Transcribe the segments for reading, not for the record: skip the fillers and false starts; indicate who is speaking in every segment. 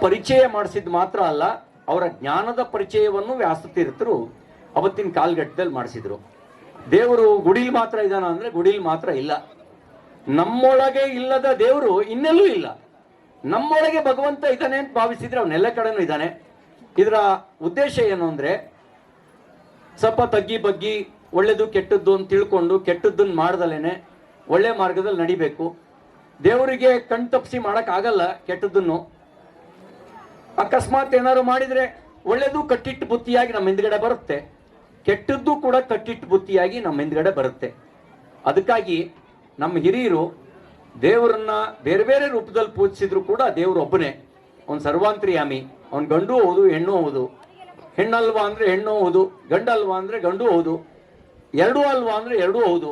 Speaker 1: ಪರಿಚಯ ಮಾಡಿಸಿದ್ದು ಮಾತ್ರ ಅಲ್ಲ, ಅವರ ಜ್ಞಾನದ ಪರಿಚಯವನ್ನು ವ್ಯಾಸತೀರ್ಥರು ಅವತ್ತಿನ ಕಾಲಘಟ್ಟದಲ್ಲಿ ಮಾಡಿಸಿದ್ರು. ದೇವರು ಗುಡಿಲಿ ಮಾತ್ರ ಇದ್ದಾನ ಅಂದ್ರೆ ಗುಡಿಲಿ ಮಾತ್ರ ಇಲ್ಲ. ನಮ್ಮೊಳಗೆ ಇಲ್ಲದ ದೇವರು ಇನ್ನೆಲ್ಲೂ ಇಲ್ಲ. ನಮ್ಮೊಳಗೆ ಭಗವಂತ ಇದ್ದಾನೆ ಅಂತ ಭಾವಿಸಿದ್ರೆ ಅವನೆಲ್ಲ ಕಡೆನೂ ಇದ್ದಾನೆ. ಇದರ ಉದ್ದೇಶ ಏನು ಅಂದ್ರೆ, ಸ್ವಲ್ಪ ತಗ್ಗಿ ಬಗ್ಗಿ ಒಳ್ಳೇದು ಕೆಟ್ಟದ್ದು ಅಂತ ತಿಳ್ಕೊಂಡು ಕೆಟ್ಟದ್ದನ್ನು ಮಾಡ್ದಲೇನೆ ಒಳ್ಳೆ ಮಾರ್ಗದಲ್ಲಿ ನಡಿಬೇಕು. ದೇವರಿಗೆ ಕಣ್ ತಪ್ಪಿಸಿ ಆಗಲ್ಲ ಕೆಟ್ಟದ್ದನ್ನು. ಅಕಸ್ಮಾತ್ ಏನಾದ್ರು ಮಾಡಿದ್ರೆ ಒಳ್ಳೇದು ಕಟ್ಟಿಟ್ಟು ಬುತ್ತಿಯಾಗಿ ನಮ್ಮ ಹಿಂದ್ಗಡೆ ಬರುತ್ತೆ, ಕೆಟ್ಟದ್ದು ಕೂಡ ಕಟ್ಟಿಟ್ಟು ಬುತ್ತಿಯಾಗಿ ನಮ್ಮ ಹಿಂದ್ಗಡೆ ಬರುತ್ತೆ. ಅದಕ್ಕಾಗಿ ನಮ್ಮ ಹಿರಿಯರು ದೇವರನ್ನ ಬೇರೆ ಬೇರೆ ರೂಪದಲ್ಲಿ ಪೂಜಿಸಿದ್ರು ಕೂಡ ದೇವರು ಒಬ್ಬನೇ. ಅವನು ಸರ್ವಾಂತರ್ಯಾಮಿ. ಅವನು ಗಂಡು ಹೌದು, ಹೆಣ್ಣು ಹೌದು. ಹೆಣ್ಣಲ್ವಾ ಅಂದ್ರೆ ಹೆಣ್ಣು ಹೌದು, ಗಂಡಲ್ವಾ ಅಂದ್ರೆ ಗಂಡು ಹೌದು, ಎರಡೂ ಅಲ್ವಾ ಅಂದ್ರೆ ಎರಡೂ ಹೌದು.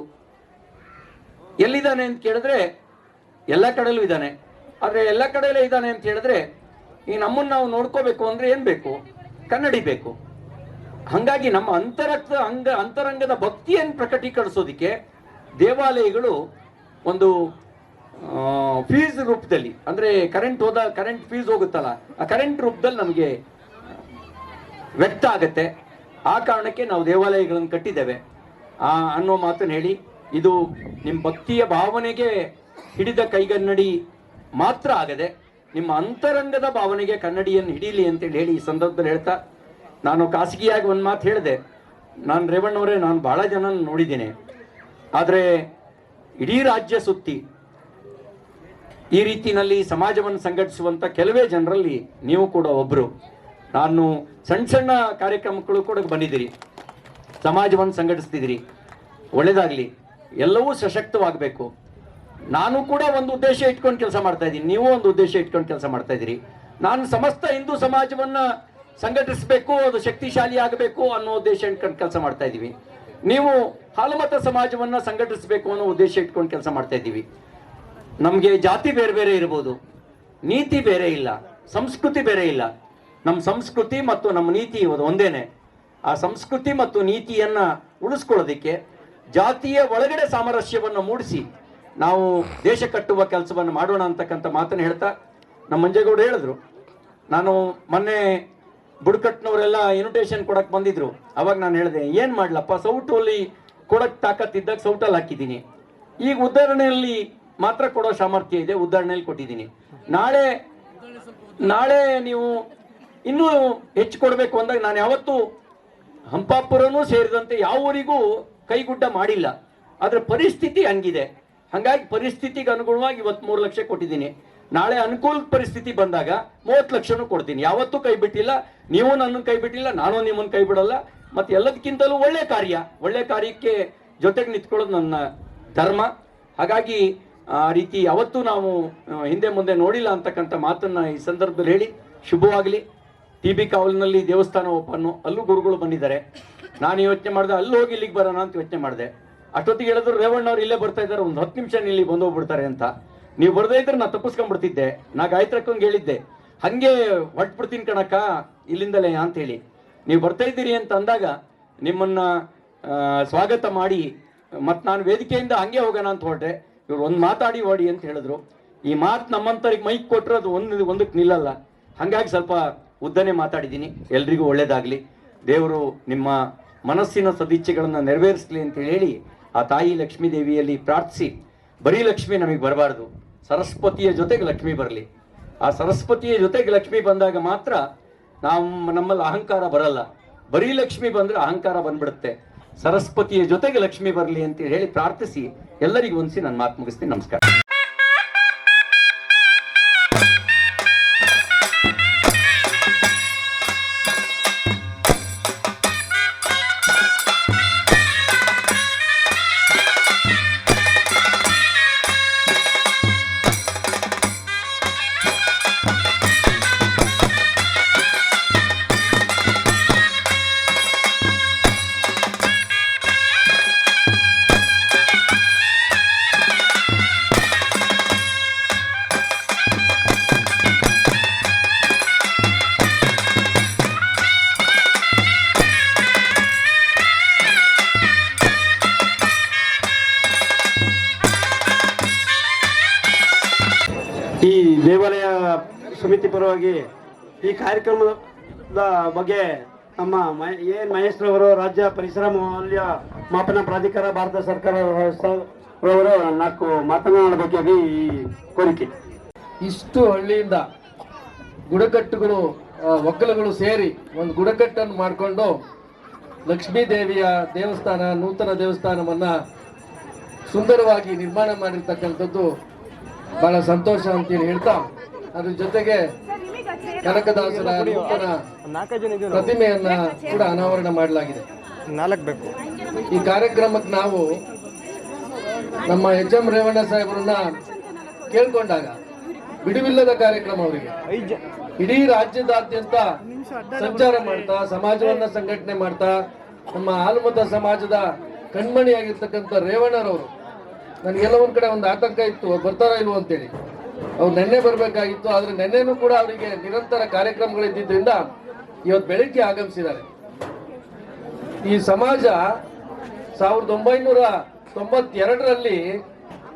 Speaker 1: ಎಲ್ಲಿದ್ದಾನೆ ಅಂತ ಕೇಳಿದ್ರೆ ಎಲ್ಲ ಕಡೆಯಲ್ಲೂ ಇದ್ದಾನೆ. ಆದ್ರೆ ಎಲ್ಲ ಕಡೆಯಲ್ಲೇ ಇದ್ದಾನೆ ಅಂತ ಹೇಳಿದ್ರೆ ಈ ನಮ್ಮನ್ನು ನಾವು ನೋಡ್ಕೋಬೇಕು ಅಂದ್ರೆ ಏನ್ ಬೇಕು? ಕನ್ನಡಿ ಬೇಕು. ಹಂಗಾಗಿ ನಮ್ಮ ಅಂತರಂಗದ ಭಕ್ತಿಯನ್ನು ಪ್ರಕಟೀಕರಿಸೋದಿಕ್ಕೆ ದೇವಾಲಯಗಳು ಒಂದು ಫೀಸ್ ರೂಪದಲ್ಲಿ, ಅಂದ್ರೆ ಕರೆಂಟ್ ಫೀಸ್ ಹೋಗುತ್ತಲ್ಲ, ಆ ಕರೆಂಟ್ ರೂಪದಲ್ಲಿ ನಮಗೆ ವ್ಯಕ್ತ ಆಗತ್ತೆ. ಆ ಕಾರಣಕ್ಕೆ ನಾವು ದೇವಾಲಯಗಳನ್ನು ಕಟ್ಟಿದ್ದೇವೆ ಅನ್ನೋ ಮಾತನ್ನು ಹೇಳಿ, ಇದು ನಿಮ್ಮ ಭಕ್ತಿಯ ಭಾವನೆಗೆ ಹಿಡಿದ ಕೈಗನ್ನಡಿ ಮಾತ್ರ ಆಗದೆ ನಿಮ್ಮ ಅಂತರಂಗದ ಭಾವನೆಗೆ ಕನ್ನಡಿಯನ್ನು ಹಿಡೀಲಿ ಅಂತೇಳಿ ಹೇಳಿ ಈ ಸಂದರ್ಭದಲ್ಲಿ ಹೇಳ್ತಾ, ನಾನು ಖಾಸಗಿಯಾಗಿ ಒಂದು ಮಾತು ಹೇಳಿದೆ. ನಾನು ರೇವಣ್ಣವರೇ, ನಾನು ಬಹಳ ಜನ ನೋಡಿದ್ದೀನಿ. ಆದರೆ ಇಡೀ ರಾಜ್ಯ ಸುತ್ತಿ ಈ ರೀತಿಯಲ್ಲಿ ಸಮಾಜವನ್ನು ಸಂಘಟಿಸುವಂಥ ಕೆಲವೇ ಜನರಲ್ಲಿ ನೀವು ಕೂಡ ಒಬ್ಬರು. ನಾನು ಸಣ್ಣ ಸಣ್ಣ ಕಾರ್ಯಕ್ರಮಗಳು ಕೂಡ ಬಂದಿದ್ದೀರಿ, ಸಮಾಜವನ್ನು ಸಂಘಟಿಸ್ತಿದ್ದೀರಿ. ಒಳ್ಳೇದಾಗಲಿ, ಎಲ್ಲವೂ ಸಶಕ್ತವಾಗಬೇಕು. ನಾನು ಕೂಡ ಒಂದು ಉದ್ದೇಶ ಇಟ್ಕೊಂಡು ಕೆಲಸ ಮಾಡ್ತಾ ಇದ್ದೀನಿ, ನೀವು ಒಂದು ಉದ್ದೇಶ ಇಟ್ಕೊಂಡು ಕೆಲಸ ಮಾಡ್ತಾ ಇದ್ದೀರಿ. ನಾನು ಸಮಸ್ತ ಹಿಂದೂ ಸಮಾಜವನ್ನು ಸಂಘಟಿಸಬೇಕು, ಅದು ಶಕ್ತಿಶಾಲಿ ಆಗಬೇಕು ಅನ್ನೋ ಉದ್ದೇಶ ಇಟ್ಕೊಂಡು ಕೆಲಸ ಮಾಡ್ತಾ ಇದ್ದೀವಿ. ನೀವು ಹಾಲುಮತ ಸಮಾಜವನ್ನು ಸಂಘಟಿಸಬೇಕು ಅನ್ನೋ ಉದ್ದೇಶ ಇಟ್ಕೊಂಡು ಕೆಲಸ ಮಾಡ್ತಾ ಇದ್ದೀವಿ. ನಮಗೆ ಜಾತಿ ಬೇರೆ ಬೇರೆ ಇರ್ಬೋದು, ನೀತಿ ಬೇರೆ ಇಲ್ಲ, ಸಂಸ್ಕೃತಿ ಬೇರೆ ಇಲ್ಲ. ನಮ್ಮ ಸಂಸ್ಕೃತಿ ಮತ್ತು ನಮ್ಮ ನೀತಿ ಒಂದೇನೆ. ಆ ಸಂಸ್ಕೃತಿ ಮತ್ತು ನೀತಿಯನ್ನ ಉಳಿಸ್ಕೊಳ್ಳೋದಿಕ್ಕೆ ಜಾತಿಯ ಒಳಗಡೆ ಸಾಮರಸ್ಯವನ್ನು ಮೂಡಿಸಿ ನಾವು ದೇಶ ಕಟ್ಟುವ ಕೆಲಸವನ್ನು ಮಾಡೋಣ ಅಂತಕ್ಕಂಥ ಮಾತನ್ನು ಹೇಳ್ತಾ, ನಮ್ಮ ಮಂಜೇಗೌಡ ಹೇಳಿದ್ರು, ನಾನು ಮೊನ್ನೆ ಬುಡಕಟ್ನವರೆಲ್ಲ ಇನ್ವಿಟೇಷನ್ ಕೊಡಕ್ಕೆ ಬಂದಿದ್ರು. ಅವಾಗ ನಾನು ಹೇಳಿದೆ, ಏನು ಮಾಡ್ಲಪ್ಪ, ಸೌಟಲ್ಲಿ ಕೊಡಕ್ಕೆ ತಾಕತ್ತಿದ್ದಾಗ ಸೌಟಲ್ಲಿ ಹಾಕಿದ್ದೀನಿ. ಈಗ ಉದಾಹರಣೆಯಲ್ಲಿ ಮಾತ್ರ ಕೊಡೋ ಸಾಮರ್ಥ್ಯ ಇದೆ, ಉದಾಹರಣೆಯಲ್ಲಿ ಕೊಟ್ಟಿದ್ದೀನಿ. ನಾಳೆ ನೀವು ಇನ್ನೂ ಹೆಚ್ಚು ಕೊಡಬೇಕು ಅಂದಾಗ ನಾನು ಯಾವತ್ತೂ ಹಂಪಾಪುರನೂ ಸೇರಿದಂತೆ ಯಾವ ಊರಿಗೂ ಕೈಗುಡ್ಡ ಮಾಡಿಲ್ಲ. ಆದರೆ ಪರಿಸ್ಥಿತಿ ಹಂಗಿದೆ. ಹಾಗಾಗಿ ಪರಿಸ್ಥಿತಿಗೆ ಅನುಗುಣವಾಗಿ ಇವತ್ತು 3 ಲಕ್ಷ ಕೊಟ್ಟಿದ್ದೀನಿ. ನಾಳೆ ಅನುಕೂಲ ಪರಿಸ್ಥಿತಿ ಬಂದಾಗ 30 ಲಕ್ಷನೂ ಕೊಡ್ತೀನಿ. ಯಾವತ್ತೂ ಕೈ ಬಿಟ್ಟಿಲ್ಲ, ನೀವು ನನ್ನನ್ನು ಕೈ ಬಿಟ್ಟಿಲ್ಲ, ನಾನು ನಿಮ್ಮನ್ನು ಕೈ ಬಿಡಲ್ಲ. ಮತ್ತು ಎಲ್ಲದಕ್ಕಿಂತಲೂ ಒಳ್ಳೆ ಕಾರ್ಯಕ್ಕೆ ಜೊತೆಗೆ ನಿಂತ್ಕೊಳ್ಳೋದು ನನ್ನ ಧರ್ಮ. ಹಾಗಾಗಿ ಆ ರೀತಿ ಯಾವತ್ತೂ ನಾವು ಹಿಂದೆ ಮುಂದೆ ನೋಡಿಲ್ಲ ಅಂತಕ್ಕಂಥ ಮಾತನ್ನು ಈ ಸಂದರ್ಭದಲ್ಲಿ ಹೇಳಿ ಶುಭವಾಗಲಿ. TB ಕಾವಲಿನಲ್ಲಿ ದೇವಸ್ಥಾನ ಓಪನ್ನು, ಅಲ್ಲೂ ಗುರುಗಳು ಬಂದಿದ್ದಾರೆ. ನಾನು ಯೋಚನೆ ಮಾಡಿದೆ ಅಲ್ಲಿ ಹೋಗಿ ಇಲ್ಲಿಗೆ ಬರೋಣ ಅಂತ ಯೋಚನೆ ಮಾಡಿದೆ. ಅಷ್ಟೊತ್ತಿಗೆ ಹೇಳಿದ್ರು, ರೇವಣ್ಣವ್ರು ಇಲ್ಲೇ ಬರ್ತಾ ಇದ್ದಾರೆ, ಒಂದು 10 ನಿಮಿಷ ಇಲ್ಲಿ ಬಂದು ಹೋಗ್ಬಿಡ್ತಾರೆ ಅಂತ. ನೀವು ಬರ್ದೇ ಇದ್ರೆ ನಾನು ತಪ್ಪಿಸ್ಕೊಂಡ್ಬಿಡ್ತಿದ್ದೆ. ನಾ ಗಾಯತ್ರಕ್ಕಂಗೆ ಹೇಳಿದ್ದೆ, ಹಂಗೆ ಹೊಟ್ಬಿಡ್ತೀನಿ ಕಣಕ್ಕ ಇಲ್ಲಿಂದಲೇ ಅಂತ ಹೇಳಿ. ನೀವು ಬರ್ತಾ ಇದ್ದೀರಿ ಅಂತ ಅಂದಾಗ ನಿಮ್ಮನ್ನ ಸ್ವಾಗತ ಮಾಡಿ ಮತ್ತು ನಾನು ವೇದಿಕೆಯಿಂದ ಹಂಗೆ ಹೋಗೋಣ ಅಂತ ಹೊರಟೆ. ಇವ್ರು ಒಂದು ಮಾತಾಡಿ ಓಡಿ ಅಂತ ಹೇಳಿದ್ರು. ಈ ಮಾತು ನಮ್ಮಂತರಿಗೆ ಮೈಕ್ ಕೊಟ್ಟರೆ ಅದು ಒಂದಕ್ಕೆ ನಿಲ್ಲಲ್ಲ. ಹಾಗಾಗಿ ಸ್ವಲ್ಪ ಉದ್ದನೆ ಮಾತಾಡಿದ್ದೀನಿ. ಎಲ್ರಿಗೂ ಒಳ್ಳೇದಾಗಲಿ, ದೇವರು ನಿಮ್ಮ ಮನಸ್ಸಿನ ಸದಿಚ್ಛೆಗಳನ್ನು ನೆರವೇರಿಸಲಿ ಅಂತ ಹೇಳಿ ಆ ತಾಯಿ ಲಕ್ಷ್ಮೀ ದೇವಿಯಲ್ಲಿ ಪ್ರಾರ್ಥಿಸಿ, ಬರೀ ಲಕ್ಷ್ಮಿ ನಮಗೆ ಬರಬಾರ್ದು, ಸರಸ್ವತಿಯ ಜೊತೆಗೆ ಲಕ್ಷ್ಮಿ ಬರಲಿ. ಆ ಸರಸ್ವತಿಯ ಜೊತೆಗೆ ಲಕ್ಷ್ಮಿ ಬಂದಾಗ ಮಾತ್ರ ನಮ್ಮಲ್ಲಿ ಅಹಂಕಾರ ಬರಲ್ಲ. ಬರೀ ಲಕ್ಷ್ಮಿ ಬಂದರೆ ಅಹಂಕಾರ ಬಂದ್ಬಿಡುತ್ತೆ. ಸರಸ್ವತಿಯ ಜೊತೆಗೆ ಲಕ್ಷ್ಮಿ ಬರಲಿ ಅಂತ ಹೇಳಿ ಪ್ರಾರ್ಥಿಸಿ ಎಲ್ಲರಿಗೂ ಹೊಂದಿಸಿ ನನ್ನ ಮಾತು ಮುಗಿಸ್ತೀನಿ. ನಮಸ್ಕಾರ. ಈ ದೇವಾಲಯ
Speaker 2: ಸಮಿತಿ ಪರವಾಗಿ ಈ ಕಾರ್ಯಕ್ರಮದ ಬಗ್ಗೆ ನಮ್ಮ ಮಹೇಶ್ರವರು ರಾಜ್ಯ ಪರಿಸರ ಮೌಲ್ಯ ಮಾಪನ ಪ್ರಾಧಿಕಾರ ಭಾರತ ಸರ್ಕಾರವರು 4 ಮಾತನಾಡಬೇಕಾಗಿ ಈ ಕೋರಿಕೆ.
Speaker 3: ಇಷ್ಟು ಹಳ್ಳಿಯಿಂದ ಗುಡಕಟ್ಟುಗಳು ಒಕ್ಕಲುಗಳು ಸೇರಿ ಒಂದು ಗುಡಕಟ್ಟನ್ನು ಮಾಡಿಕೊಂಡು ಲಕ್ಷ್ಮೀ ದೇವಿಯ ದೇವಸ್ಥಾನ, ನೂತನ ದೇವಸ್ಥಾನವನ್ನ ಸುಂದರವಾಗಿ ನಿರ್ಮಾಣ ಮಾಡಿರ್ತಕ್ಕಂಥದ್ದು ಬಹಳ ಸಂತೋಷ ಅಂತೇಳಿ ಹೇಳ್ತಾ, ಅದ್ರ ಜೊತೆಗೆ ಕನಕದಾಸರ ನೂತನ ಪ್ರತಿಮೆಯನ್ನ ಕೂಡ ಅನಾವರಣ ಮಾಡಲಾಗಿದೆ. ಈ ಕಾರ್ಯಕ್ರಮಕ್ಕೆ ನಾವು ನಮ್ಮ ಎಚ್.ಎಂ. ರೇವಣ್ಣ ಸಾಹೇಬರನ್ನ ಕೇಳ್ಕೊಂಡಾಗ ಬಿಡುವಿಲ್ಲದ ಕಾರ್ಯಕ್ರಮ ಅವರಿಗೆ, ಇಡೀ ರಾಜ್ಯದಾದ್ಯಂತ ಸಂಚಾರ ಮಾಡ್ತಾ ಸಮಾಜವನ್ನ ಸಂಘಟನೆ ಮಾಡ್ತಾ ನಮ್ಮ ಹಾಲುಮತ ಸಮಾಜದ ಕಣ್ಮಣಿಯಾಗಿರ್ತಕ್ಕಂಥ ರೇವಣ್ಣರವರು, ನನಗೆಲ್ಲ ಒಂದ್ ಕಡೆ ಒಂದು ಆತಂಕ ಇತ್ತು, ಅವ್ರು ಬರ್ತಾರ ಇಲ್ವೋ ಅಂತೇಳಿ. ಅವ್ರು ನೆನ್ನೆ ಬರ್ಬೇಕಾಗಿತ್ತು, ಆದ್ರೆ ನೆನ್ನೆನೂ ಕೂಡ ಅವರಿಗೆ ನಿರಂತರ ಕಾರ್ಯಕ್ರಮಗಳಿದ್ದರಿಂದ ಇವತ್ತು ಬೆಳಿಗ್ಗೆ ಆಗಮಿಸಿದ್ದಾರೆ. ಈ ಸಮಾಜ 1992ರಲ್ಲಿ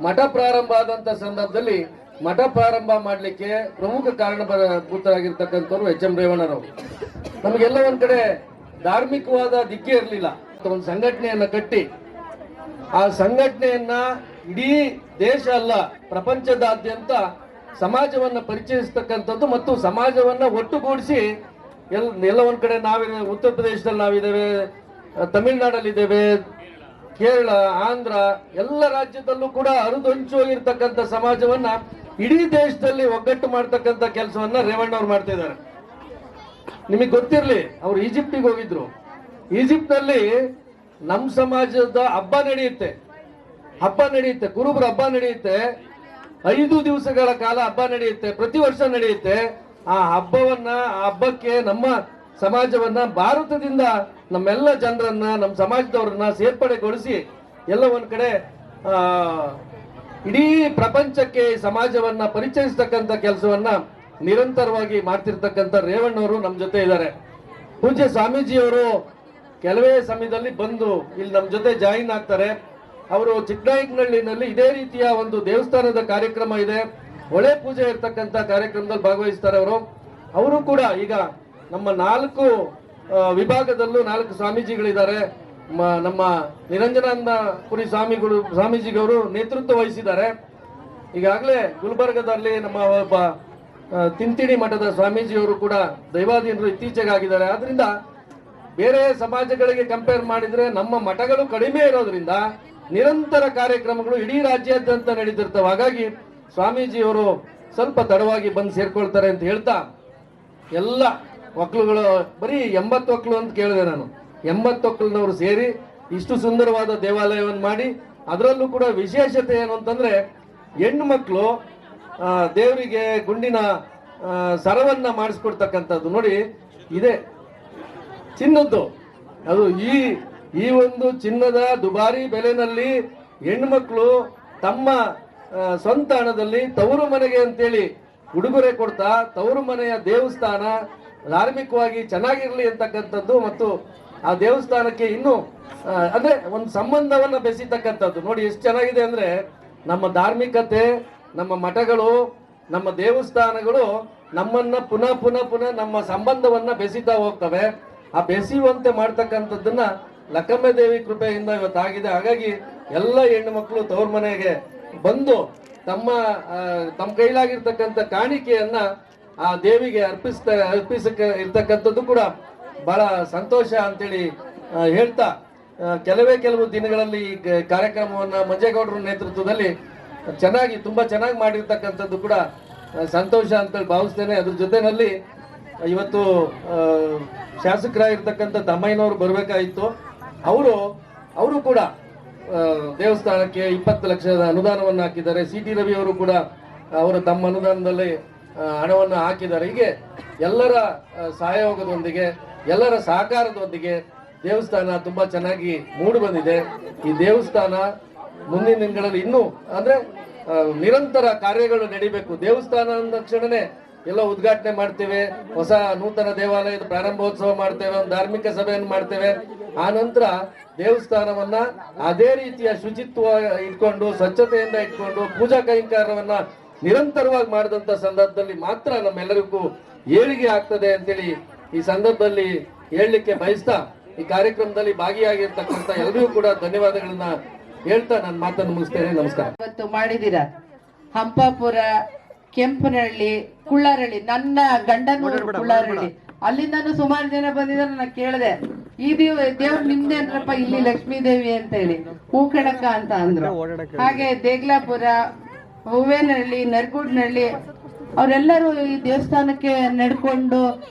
Speaker 3: ಮಠ ಪ್ರಾರಂಭ ಆದಂತ ಸಂದರ್ಭದಲ್ಲಿ ಮಠ ಪ್ರಾರಂಭ ಮಾಡಲಿಕ್ಕೆ ಪ್ರಮುಖ ಕಾರಣಭೂತರಾಗಿರ್ತಕ್ಕಂಥವ್ರು ಎಚ್.ಎಂ. ರೇವಣ್ಣರವರು. ನಮಗೆಲ್ಲ ಒಂದ್ ಕಡೆ ಧಾರ್ಮಿಕವಾದ ದಿಕ್ಕೇ ಇರಲಿಲ್ಲ. ಒಂದು ಸಂಘಟನೆಯನ್ನ ಕಟ್ಟಿ ಆ ಸಂಘಟನೆಯನ್ನ ಇಡೀ ದೇಶ ಅಲ್ಲ ಪ್ರಪಂಚದಾದ್ಯಂತ ಸಮಾಜವನ್ನ ಪರಿಚಯಿಸ್ತಕ್ಕಂಥದ್ದು ಮತ್ತು ಸಮಾಜವನ್ನ ಒಟ್ಟುಗೂಡಿಸಿ ಎಲ್ಲ ಒಂದ್ ಕಡೆ ನಾವಿದೆ, ಉತ್ತರ ಪ್ರದೇಶದಲ್ಲಿ ನಾವಿದ್ದೇವೆ, ತಮಿಳುನಾಡಲ್ಲಿದ್ದೇವೆ, ಕೇರಳ, ಆಂಧ್ರ ಎಲ್ಲ ರಾಜ್ಯದಲ್ಲೂ ಕೂಡ ಹರಿದೊಂಚು ಹೋಗಿರ್ತಕ್ಕಂಥ ಸಮಾಜವನ್ನ ಇಡೀ ದೇಶದಲ್ಲಿ ಒಗ್ಗಟ್ಟು ಮಾಡ್ತಕ್ಕಂಥ ಕೆಲಸವನ್ನ ರೇವಣ್ಣ ಅವ್ರು ಮಾಡ್ತಾ ಇದ್ದಾರೆ. ನಿಮಗೆ ಗೊತ್ತಿರಲಿ, ಅವರು ಈಜಿಪ್ಟಿಗೆ ಹೋಗಿದ್ರು. ಈಜಿಪ್ಟ್ನಲ್ಲಿ ನಮ್ಮ ಸಮಾಜದ ಹಬ್ಬ ನಡೆಯುತ್ತೆ, ಕುರುಬರ ಹಬ್ಬ ನಡೆಯುತ್ತೆ. 5 ದಿವಸಗಳ ಕಾಲ ಹಬ್ಬ ನಡೆಯುತ್ತೆ, ಪ್ರತಿ ವರ್ಷ ನಡೆಯುತ್ತೆ. ಆ ಹಬ್ಬಕ್ಕೆ ನಮ್ಮ ಸಮಾಜವನ್ನ ಭಾರತದಿಂದ ನಮ್ಮೆಲ್ಲ ಜನರನ್ನ, ನಮ್ಮ ಸಮಾಜದವ್ರನ್ನ ಸೇರ್ಪಡೆಗೊಳಿಸಿ ಎಲ್ಲ ಒಂದ್ ಕಡೆ ಇಡೀ ಪ್ರಪಂಚಕ್ಕೆ ಸಮಾಜವನ್ನ ಪರಿಚಯಿಸ್ತಕ್ಕಂಥ ಕೆಲಸವನ್ನ ನಿರಂತರವಾಗಿ ಮಾಡ್ತಿರ್ತಕ್ಕಂಥ ರೇವಣ್ಣವರು ನಮ್ಮ ಜೊತೆ ಇದ್ದಾರೆ. ಪೂಜ್ಯ ಸ್ವಾಮೀಜಿಯವರು ಕೆಲವೇ ಸಮಯದಲ್ಲಿ ಬಂದು ಇಲ್ಲಿ ನಮ್ಮ ಜೊತೆ ಜಾಯಿನ್ ಆಗ್ತಾರೆ. ಅವರು ಚಿಕ್ಕನಾಯಕನಹಳ್ಳಿನಲ್ಲಿ ಇದೇ ರೀತಿಯ ಒಂದು ದೇವಸ್ಥಾನದ ಕಾರ್ಯಕ್ರಮ ಇದೆ, ಹೊಳೆ ಪೂಜೆ ಇರ್ತಕ್ಕಂಥ ಕಾರ್ಯಕ್ರಮದಲ್ಲಿ ಭಾಗವಹಿಸ್ತಾರೆ. ಅವರು ಕೂಡ ಈಗ ನಮ್ಮ 4 ವಿಭಾಗದಲ್ಲೂ 4 ಸ್ವಾಮೀಜಿಗಳಿದ್ದಾರೆ. ನಮ್ಮ ನಿರಂಜನಾನಂದಪುರಿ ಸ್ವಾಮೀಜಿಗವರು ನೇತೃತ್ವ ವಹಿಸಿದ್ದಾರೆ. ಈಗಾಗಲೇ ಗುಲ್ಬರ್ಗದಲ್ಲಿ ನಮ್ಮ ಒಬ್ಬ ತಿಂತಿಣಿ ಮಠದ ಸ್ವಾಮೀಜಿಯವರು ಕೂಡ ದೈವಾಧೀನರು ಇತ್ತೀಚೆಗಾಗಿದ್ದಾರೆ. ಆದ್ರಿಂದ ಬೇರೆ ಸಮಾಜಗಳಿಗೆ ಕಂಪೇರ್ ಮಾಡಿದ್ರೆ ನಮ್ಮ ಮಠಗಳು ಕಡಿಮೆ ಇರೋದ್ರಿಂದ ನಿರಂತರ ಕಾರ್ಯಕ್ರಮಗಳು ಇಡೀ ರಾಜ್ಯಾದ್ಯಂತ ನಡೀತಿರ್ತವೆ. ಹಾಗಾಗಿ ಸ್ವಾಮೀಜಿಯವರು ಸ್ವಲ್ಪ ತಡವಾಗಿ ಬಂದು ಸೇರ್ಕೊಳ್ತಾರೆ ಅಂತ ಹೇಳ್ತಾ, ಎಲ್ಲ ಒಕ್ಕಲುಗಳು ಬರೀ 80 ಒಕ್ಕಲು ಅಂತ ಕೇಳಿದೆ ನಾನು. 80 ಒಕ್ಕಲಿನವರು ಸೇರಿ ಇಷ್ಟು ಸುಂದರವಾದ ದೇವಾಲಯವನ್ನು ಮಾಡಿ, ಅದರಲ್ಲೂ ಕೂಡ ವಿಶೇಷತೆ ಏನು ಅಂತಂದ್ರೆ ಹೆಣ್ಣು ಮಕ್ಕಳು ದೇವರಿಗೆ ಗುಂಡಿನ ಸರವನ್ನ ಮಾಡಿಸ್ಕೊಡ್ತಕ್ಕಂಥದ್ದು ನೋಡಿ. ಇದೆ ಚಿನ್ನದ್ದು, ಅದು ಈ ಒಂದು ಚಿನ್ನದ ದುಬಾರಿ ಬೆಲೆನಲ್ಲಿ ಹೆಣ್ಮಕ್ಳು ತಮ್ಮ ಸ್ವಂತ ಹಣದಲ್ಲಿ ತವರು ಮನೆಗೆ ಅಂತೇಳಿ ಉಡುಗೊರೆ ಕೊಡ್ತಾ ತವರು ಮನೆಯ ದೇವಸ್ಥಾನ ಧಾರ್ಮಿಕವಾಗಿ ಚೆನ್ನಾಗಿರ್ಲಿ ಅಂತಕ್ಕಂಥದ್ದು ಮತ್ತು ಆ ದೇವಸ್ಥಾನಕ್ಕೆ ಇನ್ನೂ ಅಂದ್ರೆ ಒಂದು ಸಂಬಂಧವನ್ನ ಬೆಸೆತಕ್ಕಂಥದ್ದು ನೋಡಿ ಎಷ್ಟು ಚೆನ್ನಾಗಿದೆ ಅಂದ್ರೆ, ನಮ್ಮ ಧಾರ್ಮಿಕತೆ, ನಮ್ಮ ಮಠಗಳು, ನಮ್ಮ ದೇವಸ್ಥಾನಗಳು ನಮ್ಮನ್ನ ಪುನಃ ಪುನಃ ಪುನಃ ನಮ್ಮ ಸಂಬಂಧವನ್ನ ಬೆಸೀತಾ ಹೋಗ್ತವೆ. ಆ ಬೆಸೆಯುವಂತೆ ಮಾಡ್ತಕ್ಕಂಥದ್ದನ್ನ ಲಕ್ಕಮ್ಮ ದೇವಿ ಕೃಪೆಯಿಂದ ಇವತ್ತಾಗಿದೆ. ಹಾಗಾಗಿ ಎಲ್ಲ ಹೆಣ್ಣು ಮಕ್ಕಳು ತವ್ರ ಮನೆಗೆ ಬಂದು ತಮ್ಮ ಕೈಲಾಗಿರ್ತಕ್ಕಂಥ ಕಾಣಿಕೆಯನ್ನ ಆ ದೇವಿಗೆ ಅರ್ಪಿಸಕ ಇರ್ತಕ್ಕಂಥದ್ದು ಕೂಡ ಬಹಳ ಸಂತೋಷ ಅಂತೇಳಿ ಹೇಳ್ತಾ, ಕೆಲವು ದಿನಗಳಲ್ಲಿ ಈ ಕಾರ್ಯಕ್ರಮವನ್ನ ಮಂಜೇಗೌಡರ ನೇತೃತ್ವದಲ್ಲಿ ತುಂಬಾ ಚೆನ್ನಾಗಿ ಮಾಡಿರ್ತಕ್ಕಂಥದ್ದು ಕೂಡ ಸಂತೋಷ ಅಂತೇಳಿ ಭಾವಿಸ್ತೇನೆ. ಅದ್ರ ಜೊತೆನಲ್ಲಿ ಇವತ್ತು ಶಾಸಕರಾಗಿರ್ತಕ್ಕಂಥ ತಮ್ಮಯ್ಯನವರು ಬರಬೇಕಾಗಿತ್ತು. ಅವರು ಕೂಡ ದೇವಸ್ಥಾನಕ್ಕೆ 20 ಲಕ್ಷದ ಅನುದಾನವನ್ನು ಹಾಕಿದ್ದಾರೆ. ಸಿ ಟಿ ರವಿ ಅವರು ಕೂಡ ಅವರು ತಮ್ಮ ಅನುದಾನದಲ್ಲಿ ಹಣವನ್ನು ಹಾಕಿದ್ದಾರೆ. ಹೀಗೆ ಎಲ್ಲರ ಸಹಯೋಗದೊಂದಿಗೆ, ಎಲ್ಲರ ಸಹಕಾರದೊಂದಿಗೆ ದೇವಸ್ಥಾನ ತುಂಬಾ ಚೆನ್ನಾಗಿ ಮೂಡಿ ಬಂದಿದೆ. ಈ ದೇವಸ್ಥಾನ ಮುಂದಿನ ದಿನಗಳಲ್ಲಿ ಇನ್ನೂ ಅಂದ್ರೆ ನಿರಂತರ ಕಾರ್ಯಗಳು ನಡೀಬೇಕು. ದೇವಸ್ಥಾನ ಅಂದ ತಕ್ಷಣನೇ ಎಲ್ಲ ಉದ್ಘಾಟನೆ ಮಾಡ್ತೇವೆ, ಹೊಸ ನೂತನ ದೇವಾಲಯದ ಪ್ರಾರಂಭೋತ್ಸವ ಮಾಡ್ತೇವೆ, ಒಂದು ಧಾರ್ಮಿಕ ಸಭೆಯನ್ನು ಮಾಡ್ತೇವೆ. ಆ ನಂತರ ದೇವಸ್ಥಾನವನ್ನ ಅದೇ ರೀತಿಯ ಶುಚಿತ್ವ ಇಟ್ಕೊಂಡು, ಸ್ವಚ್ಛತೆಯಿಂದ ಇಟ್ಕೊಂಡು, ಪೂಜಾ ಕೈಂಕಾರವನ್ನ ನಿರಂತರವಾಗಿ ಮಾಡಿದಂತ ಸಂದರ್ಭದಲ್ಲಿ ಮಾತ್ರ ನಮ್ಮೆಲ್ಲರಿಗೂ ಏಳಿಗೆ ಆಗ್ತದೆ ಅಂತೇಳಿ ಈ ಸಂದರ್ಭದಲ್ಲಿ ಹೇಳಲಿಕ್ಕೆ ಬಯಸ್ತಾ ಈ ಕಾರ್ಯಕ್ರಮದಲ್ಲಿ ಭಾಗಿಯಾಗಿರ್ತಕ್ಕಂಥ ಎಲ್ಲರಿಗೂ ಕೂಡ ಧನ್ಯವಾದಗಳನ್ನ ಹೇಳ್ತಾ ನನ್ನ ಮಾತನ್ನು ಮುಗಿಸ್ತೇನೆ. ನಮಸ್ಕಾರ.
Speaker 4: ಇವತ್ತು ಮಾಡಿದ್ದೀರಾ ಹಂಪಾಪುರ, ಕೆಂಪನಹಳ್ಳಿ, ಕುಳ್ಳಾರಳ್ಳಿ, ನನ್ನ ಗಂಡನೂರು ಕುಳ್ಳಾರಳ್ಳಿ, ಅಲ್ಲಿಂದನೂ ಸುಮಾರು ಜನ ಬಂದಿದ್ದಾರೆ. ನಾನು ಕೇಳಿದೆ, ಈ ದೇವ್ರು ನಿಮ್ದೇ ಅಂದ್ರಪ್ಪ, ಇಲ್ಲಿ ಲಕ್ಷ್ಮೀ ದೇವಿ ಅಂತ ಹೇಳಿ, ಹೂಕಣಕ ಅಂತ ಅಂದ್ರು. ಹಾಗೆ ದೇಗ್ಲಾಪುರ, ಹೂವೇನಹಳ್ಳಿ, ನರಗುಡ್ನಹಳ್ಳಿ ಅವರೆಲ್ಲರೂ ಈ ದೇವಸ್ಥಾನಕ್ಕೆ ನಡ್ಕೊಂಡು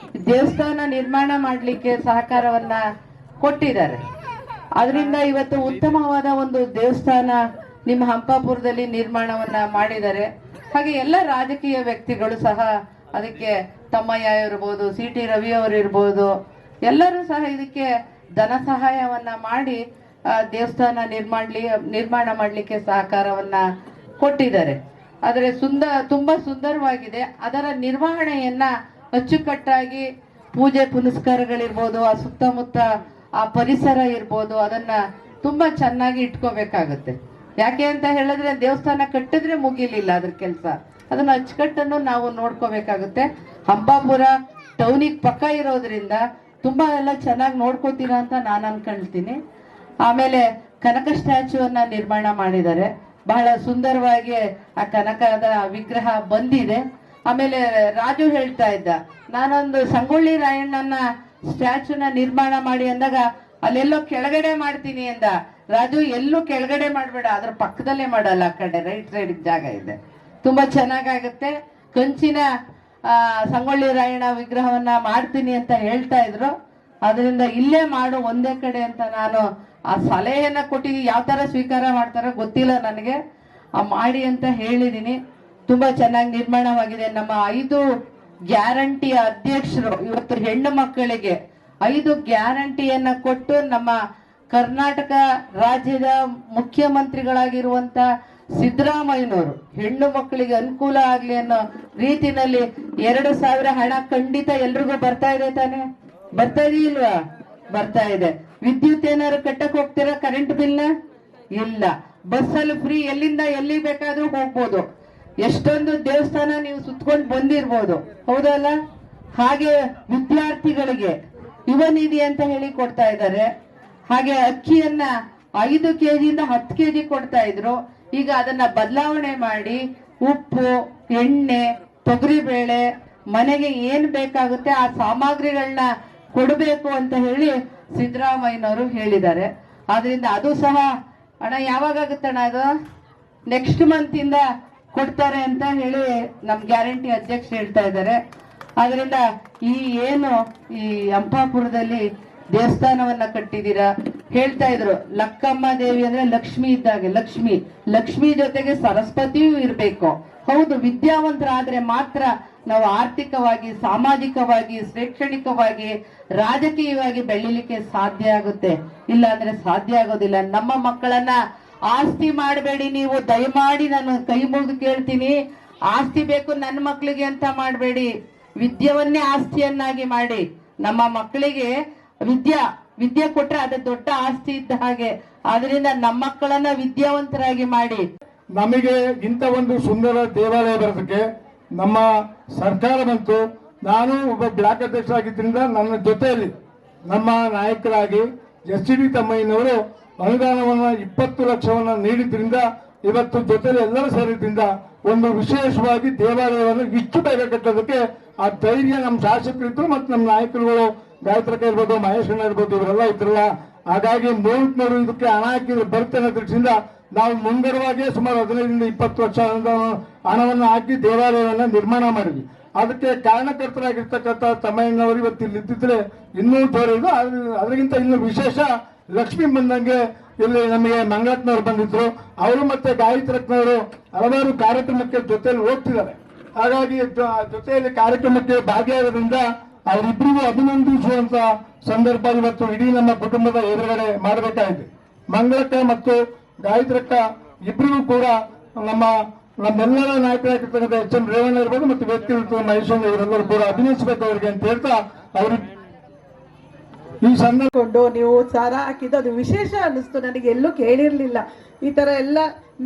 Speaker 4: ದೇವಸ್ಥಾನ ನಿರ್ಮಾಣ ಮಾಡ್ಲಿಕ್ಕೆ ಸಹಕಾರವನ್ನ ಕೊಟ್ಟಿದ್ದಾರೆ. ಅದರಿಂದ ಇವತ್ತು ಉತ್ತಮವಾದ ಒಂದು ದೇವಸ್ಥಾನ ನಿಮ್ಮ ಹಂಪಾಪುರದಲ್ಲಿ ನಿರ್ಮಾಣವನ್ನ ಮಾಡಿದ್ದಾರೆ. ಹಾಗೆ ಎಲ್ಲ ರಾಜಕೀಯ ವ್ಯಕ್ತಿಗಳು ಸಹ ಅದಕ್ಕೆ, ತಮ್ಮಯ್ಯ ಇರ್ಬೋದು, CT ರವಿ ಅವರು ಇರ್ಬೋದು, ಎಲ್ಲರೂ ಸಹ ಇದಕ್ಕೆ ಧನ ಸಹಾಯವನ್ನ ಮಾಡಿ ದೇವಸ್ಥಾನ ನಿರ್ಮಾಣ ಮಾಡಲಿಕ್ಕೆ ಸಹಕಾರವನ್ನ ಕೊಟ್ಟಿದ್ದಾರೆ. ಆದರೆ ತುಂಬಾ ಸುಂದರವಾಗಿದೆ. ಅದರ ನಿರ್ವಹಣೆಯನ್ನ ಅಚ್ಚುಕಟ್ಟಾಗಿ ಪೂಜೆ ಪುನಸ್ಕಾರಗಳಿರ್ಬೋದು, ಆ ಸುತ್ತಮುತ್ತ ಆ ಪರಿಸರ ಇರ್ಬೋದು, ಅದನ್ನ ತುಂಬಾ ಚೆನ್ನಾಗಿ ಇಟ್ಕೋಬೇಕಾಗುತ್ತೆ. ಯಾಕೆ ಅಂತ ಹೇಳಿದ್ರೆ ದೇವಸ್ಥಾನ ಕಟ್ಟಿದ್ರೆ ಮುಗಿಲಿಲ್ಲ ಅದ್ರ ಕೆಲಸ, ಅದನ್ನ ಅಚ್ಚುಕಟ್ಟನ್ನು ನಾವು ನೋಡ್ಕೋಬೇಕಾಗುತ್ತೆ. ಹಂಪಾಪುರ ಟೌನಿಗೆ ಪಕ್ಕ ಇರೋದ್ರಿಂದ ತುಂಬಾ ಎಲ್ಲ ಚೆನ್ನಾಗಿ ನೋಡ್ಕೋತೀರಾ ಅಂತ ನಾನು ಅನ್ಕೊಳ್ತೀನಿ. ಆಮೇಲೆ ಕನಕ ಸ್ಟ್ಯಾಚ್ಯೂವನ್ನ ನಿರ್ಮಾಣ ಮಾಡಿದ್ದಾರೆ. ಬಹಳ ಸುಂದರವಾಗಿ ಆ ಕನಕದ ವಿಗ್ರಹ ಬಂದಿದೆ. ಆಮೇಲೆ ರಾಜು ಹೇಳ್ತಾ ಇದ್ದ, ನಾನೊಂದು ಸಂಗೊಳ್ಳಿ ರಾಯಣ್ಣನ ಸ್ಟ್ಯಾಚ್ಯೂನ ನಿರ್ಮಾಣ ಮಾಡಿ ಅಂದಾಗ ಅಲ್ಲೆಲ್ಲೋ ಕೆಳಗಡೆ ಮಾಡ್ತೀನಿ ಅಂದ. ರಾಜು, ಎಲ್ಲೂ ಕೆಳಗಡೆ ಮಾಡಬೇಡ, ಅದ್ರ ಪಕ್ಕದಲ್ಲೇ ಮಾಡಲ್ಲ, ಆ ಕಡೆ ರೈಟ್ ಸೈಡ್ ಜಾಗ ಇದೆ, ತುಂಬಾ ಚೆನ್ನಾಗಾಗುತ್ತೆ. ಕಂಚಿನ ಸಂಗೊಳ್ಳಿ ರಾಯಣ್ಣ ವಿಗ್ರಹವನ್ನ ಮಾಡ್ತೀನಿ ಅಂತ ಹೇಳ್ತಾ ಇದ್ರು. ಅದರಿಂದ ಇಲ್ಲೇ ಮಾಡು ಒಂದೇ ಕಡೆ ಅಂತ ನಾನು ಆ ಸಲಹೆಯನ್ನ ಕೊಟ್ಟಿದ್ದೀನಿ. ಯಾವ ತರ ಸ್ವೀಕಾರ ಮಾಡ್ತಾರೋ ಗೊತ್ತಿಲ್ಲ ನನಗೆ, ಮಾಡಿ ಅಂತ ಹೇಳಿದೀನಿ. ತುಂಬಾ ಚೆನ್ನಾಗಿ ನಿರ್ಮಾಣವಾಗಿದೆ. ನಮ್ಮ 5 ಗ್ಯಾರಂಟಿಯ ಅಧ್ಯಕ್ಷರು ಇವತ್ತು ಹೆಣ್ಣು ಮಕ್ಕಳಿಗೆ 5 ಗ್ಯಾರಂಟಿಯನ್ನ ಕೊಟ್ಟು ನಮ್ಮ ಕರ್ನಾಟಕ ರಾಜ್ಯದ ಮುಖ್ಯಮಂತ್ರಿಗಳಾಗಿರುವಂತ ಸಿದ್ದರಾಮಯ್ಯನವರು ಹೆಣ್ಣು ಮಕ್ಕಳಿಗೆ ಅನುಕೂಲ ಆಗ್ಲಿ ಅನ್ನೋ ರೀತಿನಲ್ಲಿ 2,000 ಹಣ ಖಂಡಿತ ಎಲ್ರಿಗೂ ಬರ್ತಾ ಇದೆ ತಾನೆ? ಬರ್ತಾ ಇದೆಯಿಲ್ವಾ? ಬರ್ತಾ ಇದೆ. ವಿದ್ಯುತ್ ಏನಾದ್ರು ಕಟ್ಟಕ್ ಹೋಗ್ತೀರಾ? ಕರೆಂಟ್ ಬಿಲ್ನ ಇಲ್ಲ. ಬಸ್ಸಲ್ಲಿ ಫ್ರೀ, ಎಲ್ಲಿಂದ ಎಲ್ಲಿ ಬೇಕಾದ್ರೂ ಹೋಗ್ಬೋದು. ಎಷ್ಟೊಂದು ದೇವಸ್ಥಾನ ನೀವು ಸುತ್ಕೊಂಡು ಬಂದಿರ್ಬೋದು, ಹೌದಲ್ಲ? ಹಾಗೆ ವಿದ್ಯಾರ್ಥಿಗಳಿಗೆ ಯುವ ನಿಧಿ ಅಂತ ಹೇಳಿ ಕೊಡ್ತಾ ಇದ್ದಾರೆ. ಹಾಗೆ ಅಕ್ಕಿಯನ್ನ 5 ಕೆಜಿಯಿಂದ 10 ಕೆಜಿ ಕೊಡ್ತಾ ಇದ್ರು. ಈಗ ಅದನ್ನ ಬದಲಾವಣೆ ಮಾಡಿ ಉಪ್ಪು, ಎಣ್ಣೆ, ತೊಗರಿಬೇಳೆ, ಮನೆಗೆ ಏನ್ ಬೇಕಾಗುತ್ತೆ ಆ ಸಾಮಗ್ರಿಗಳನ್ನ ಕೊಡಬೇಕು ಅಂತ ಹೇಳಿ ಸಿದ್ದರಾಮಯ್ಯನವರು ಹೇಳಿದ್ದಾರೆ. ಆದ್ರಿಂದ ಅದು ಸಹ ಹಣ ಯಾವಾಗ ಆಗುತ್ತಣ್ಣ? ಅದು ನೆಕ್ಸ್ಟ್ ಮಂತ್ ಇಂದ ಕೊಡ್ತಾರೆ ಅಂತ ಹೇಳಿ ನಮ್ ಗ್ಯಾರಂಟಿ ಅಧ್ಯಕ್ಷ ಹೇಳ್ತಾ ಇದ್ದಾರೆ. ಆದ್ರಿಂದ ಈ ಹಂಪಾಪುರದಲ್ಲಿ ದೇವಸ್ಥಾನವನ್ನ ಕಟ್ಟಿದೀರಾ, ಹೇಳ್ತಾ ಇದ್ರು ಲಕ್ಕಮ್ಮ ದೇವಿ ಅಂದ್ರೆ ಲಕ್ಷ್ಮಿ ಇದ್ದಾಗೆ. ಲಕ್ಷ್ಮಿ ಜೊತೆಗೆ ಸರಸ್ವತಿಯೂ ಇರ್ಬೇಕು. ಹೌದು, ವಿದ್ಯಾವಂತರಾದ್ರೆ ಮಾತ್ರ ನಾವು ಆರ್ಥಿಕವಾಗಿ, ಸಾಮಾಜಿಕವಾಗಿ, ಶೈಕ್ಷಣಿಕವಾಗಿ, ರಾಜಕೀಯವಾಗಿ ಬೆಳಿಲಿಕ್ಕೆ ಸಾಧ್ಯ ಆಗುತ್ತೆ. ಇಲ್ಲ ಅಂದ್ರೆ ಸಾಧ್ಯ ಆಗೋದಿಲ್ಲ. ನಮ್ಮ ಮಕ್ಕಳನ್ನ ಆಸ್ತಿ ಮಾಡಬೇಡಿ ನೀವು, ದಯಮಾಡಿ ನಾನು ಕೈ ಮುಗಿದು ಕೇಳ್ತೀನಿ. ಆಸ್ತಿ ಬೇಕು ನನ್ನ ಮಕ್ಕಳಿಗೆ ಅಂತ ಮಾಡಬೇಡಿ, ವಿದ್ಯವನ್ನೇ ಆಸ್ತಿಯನ್ನಾಗಿ ಮಾಡಿ. ನಮ್ಮ ಮಕ್ಕಳಿಗೆ ವಿದ್ಯೆ ಕೊಟ್ರೆ ಅದು ದೊಡ್ಡ ಆಸ್ತಿ ಇದ್ದ ಹಾಗೆ. ಆದ್ರಿಂದ ನಮ್ಮ ಮಕ್ಕಳನ್ನ ವಿದ್ಯಾವಂತರಾಗಿ ಮಾಡಿ.
Speaker 5: ನಮಗೆ ಇಂಥ ಒಂದು ಸುಂದರ ದೇವಾಲಯ ಬರೋದಕ್ಕೆ ನಮ್ಮ ಸರ್ಕಾರ ಬಂತು. ನಾನು ಒಬ್ಬ ಬ್ಲಾಕ್ ಅಧ್ಯಕ್ಷರಾಗಿದ್ದರಿಂದ ನನ್ನ ಜೊತೆಯಲ್ಲಿ ನಮ್ಮ ನಾಯಕರಾಗಿ SCD ತಮ್ಮಯ್ಯನವರು ಅನುದಾನವನ್ನು 20 ಲಕ್ಷವನ್ನು ನೀಡಿದ್ರಿಂದ ಇವತ್ತು ಜೊತೆಲಿ ಎಲ್ಲರೂ ಸೇರಿದ್ರಿಂದ ಒಂದು ವಿಶೇಷವಾಗಿ ದೇವಾಲಯವನ್ನು ಇಷ್ಟು ಬೇಗ ಕಟ್ಟೋದಕ್ಕೆ ಆ ಧೈರ್ಯ ನಮ್ಮ ಶಾಸಕರಿದ್ರು ಮತ್ತು ನಮ್ಮ ನಾಯಕರುಗಳು, ಗಾಯತ್ರಕ ಇರ್ಬೋದು, ಮಹೇಶಣ್ಣ ಇರ್ಬೋದು, ಇವರೆಲ್ಲ ಇದ್ರಲ್ಲ. ಹಾಗಾಗಿ ಮೂರು ಇದಕ್ಕೆ ಹಣ ಹಾಕಿದ್ರೆ ಬರುತ್ತೆ ಅನ್ನೋ ದೃಷ್ಟಿಯಿಂದ ನಾವು ಮುಂಗಡವಾಗಿ ಸುಮಾರು 15ರಿಂದ 20 ಲಕ್ಷ ಹಣವನ್ನು ಹಾಕಿ ದೇವಾಲಯವನ್ನು ನಿರ್ಮಾಣ ಮಾಡಿದ್ವಿ. ಅದಕ್ಕೆ ಕಾರಣಕರ್ತರಾಗಿರ್ತಕ್ಕಂಥ ತಮ್ಮಯ್ಯನವರು ಇವತ್ತು ಇಲ್ಲಿ ಇದ್ದಿದ್ರೆ ಇನ್ನೂ ಜೋರಿದ್ದು. ಅದಕ್ಕಿಂತ ಇನ್ನು ವಿಶೇಷ ಲಕ್ಷ್ಮಿ ಬಂದಂಗೆ ಇಲ್ಲಿ ನಮಗೆ ಮಂಗಳತ್ನವರು ಬಂದಿದ್ರು. ಅವರು ಮತ್ತೆ ಗಾಯತ್ರಜ್ಞವರು ಹಲವಾರು ಕಾರ್ಯಕ್ರಮಕ್ಕೆ ಜೊತೆಯಲ್ಲಿ ಹೋಗ್ತಿದ್ದಾರೆ. ಹಾಗಾಗಿ ಜೊತೆಯಲ್ಲಿ ಕಾರ್ಯಕ್ರಮಕ್ಕೆ ಭಾಗಿಯಾಗೋದ್ರಿಂದ ಅವರಿಬ್ಬರಿಗೂ ಅಭಿನಂದಿಸುವಂತ ಸಂದರ್ಭ ಇವತ್ತು ಇಡೀ ನಮ್ಮ ಕುಟುಂಬದ ಎದುರುಗಡೆ ಮಾಡಬೇಕಾಗಿದೆ. ಮಂಗಳಕ್ಕ ಮತ್ತು ಗಾಯತ್ರಕ್ಕ ಇಬ್ಬರಿಗೂ ಕೂಡ ನಮ್ಮೆಲ್ಲರ ನಾಯಕರಾಗಿರ್ತಕ್ಕಂಥ HM ರೇವಣ್ಣ ಇರ್ಬೋದು ಮತ್ತು ವ್ಯಕ್ತಿಗಳು ಮಹೇಶಣ್ಣ ಇವರೆಲ್ಲರೂ ಕೂಡ ಅಭಿನಯಿಸಬೇಕು ಅವರಿಗೆ ಅಂತ ಹೇಳ್ತಾ ಅವರು ಈ ಸಂದರ್ಭ
Speaker 6: ನೀವು ಸಾರ ಹಾಕಿದ್ದು ಅದು ವಿಶೇಷ ಅನ್ನಿಸ್ತು. ನನಗೆ ಎಲ್ಲೂ ಕೇಳಿರ್ಲಿಲ್ಲ. ಈ ಥರ ಎಲ್ಲ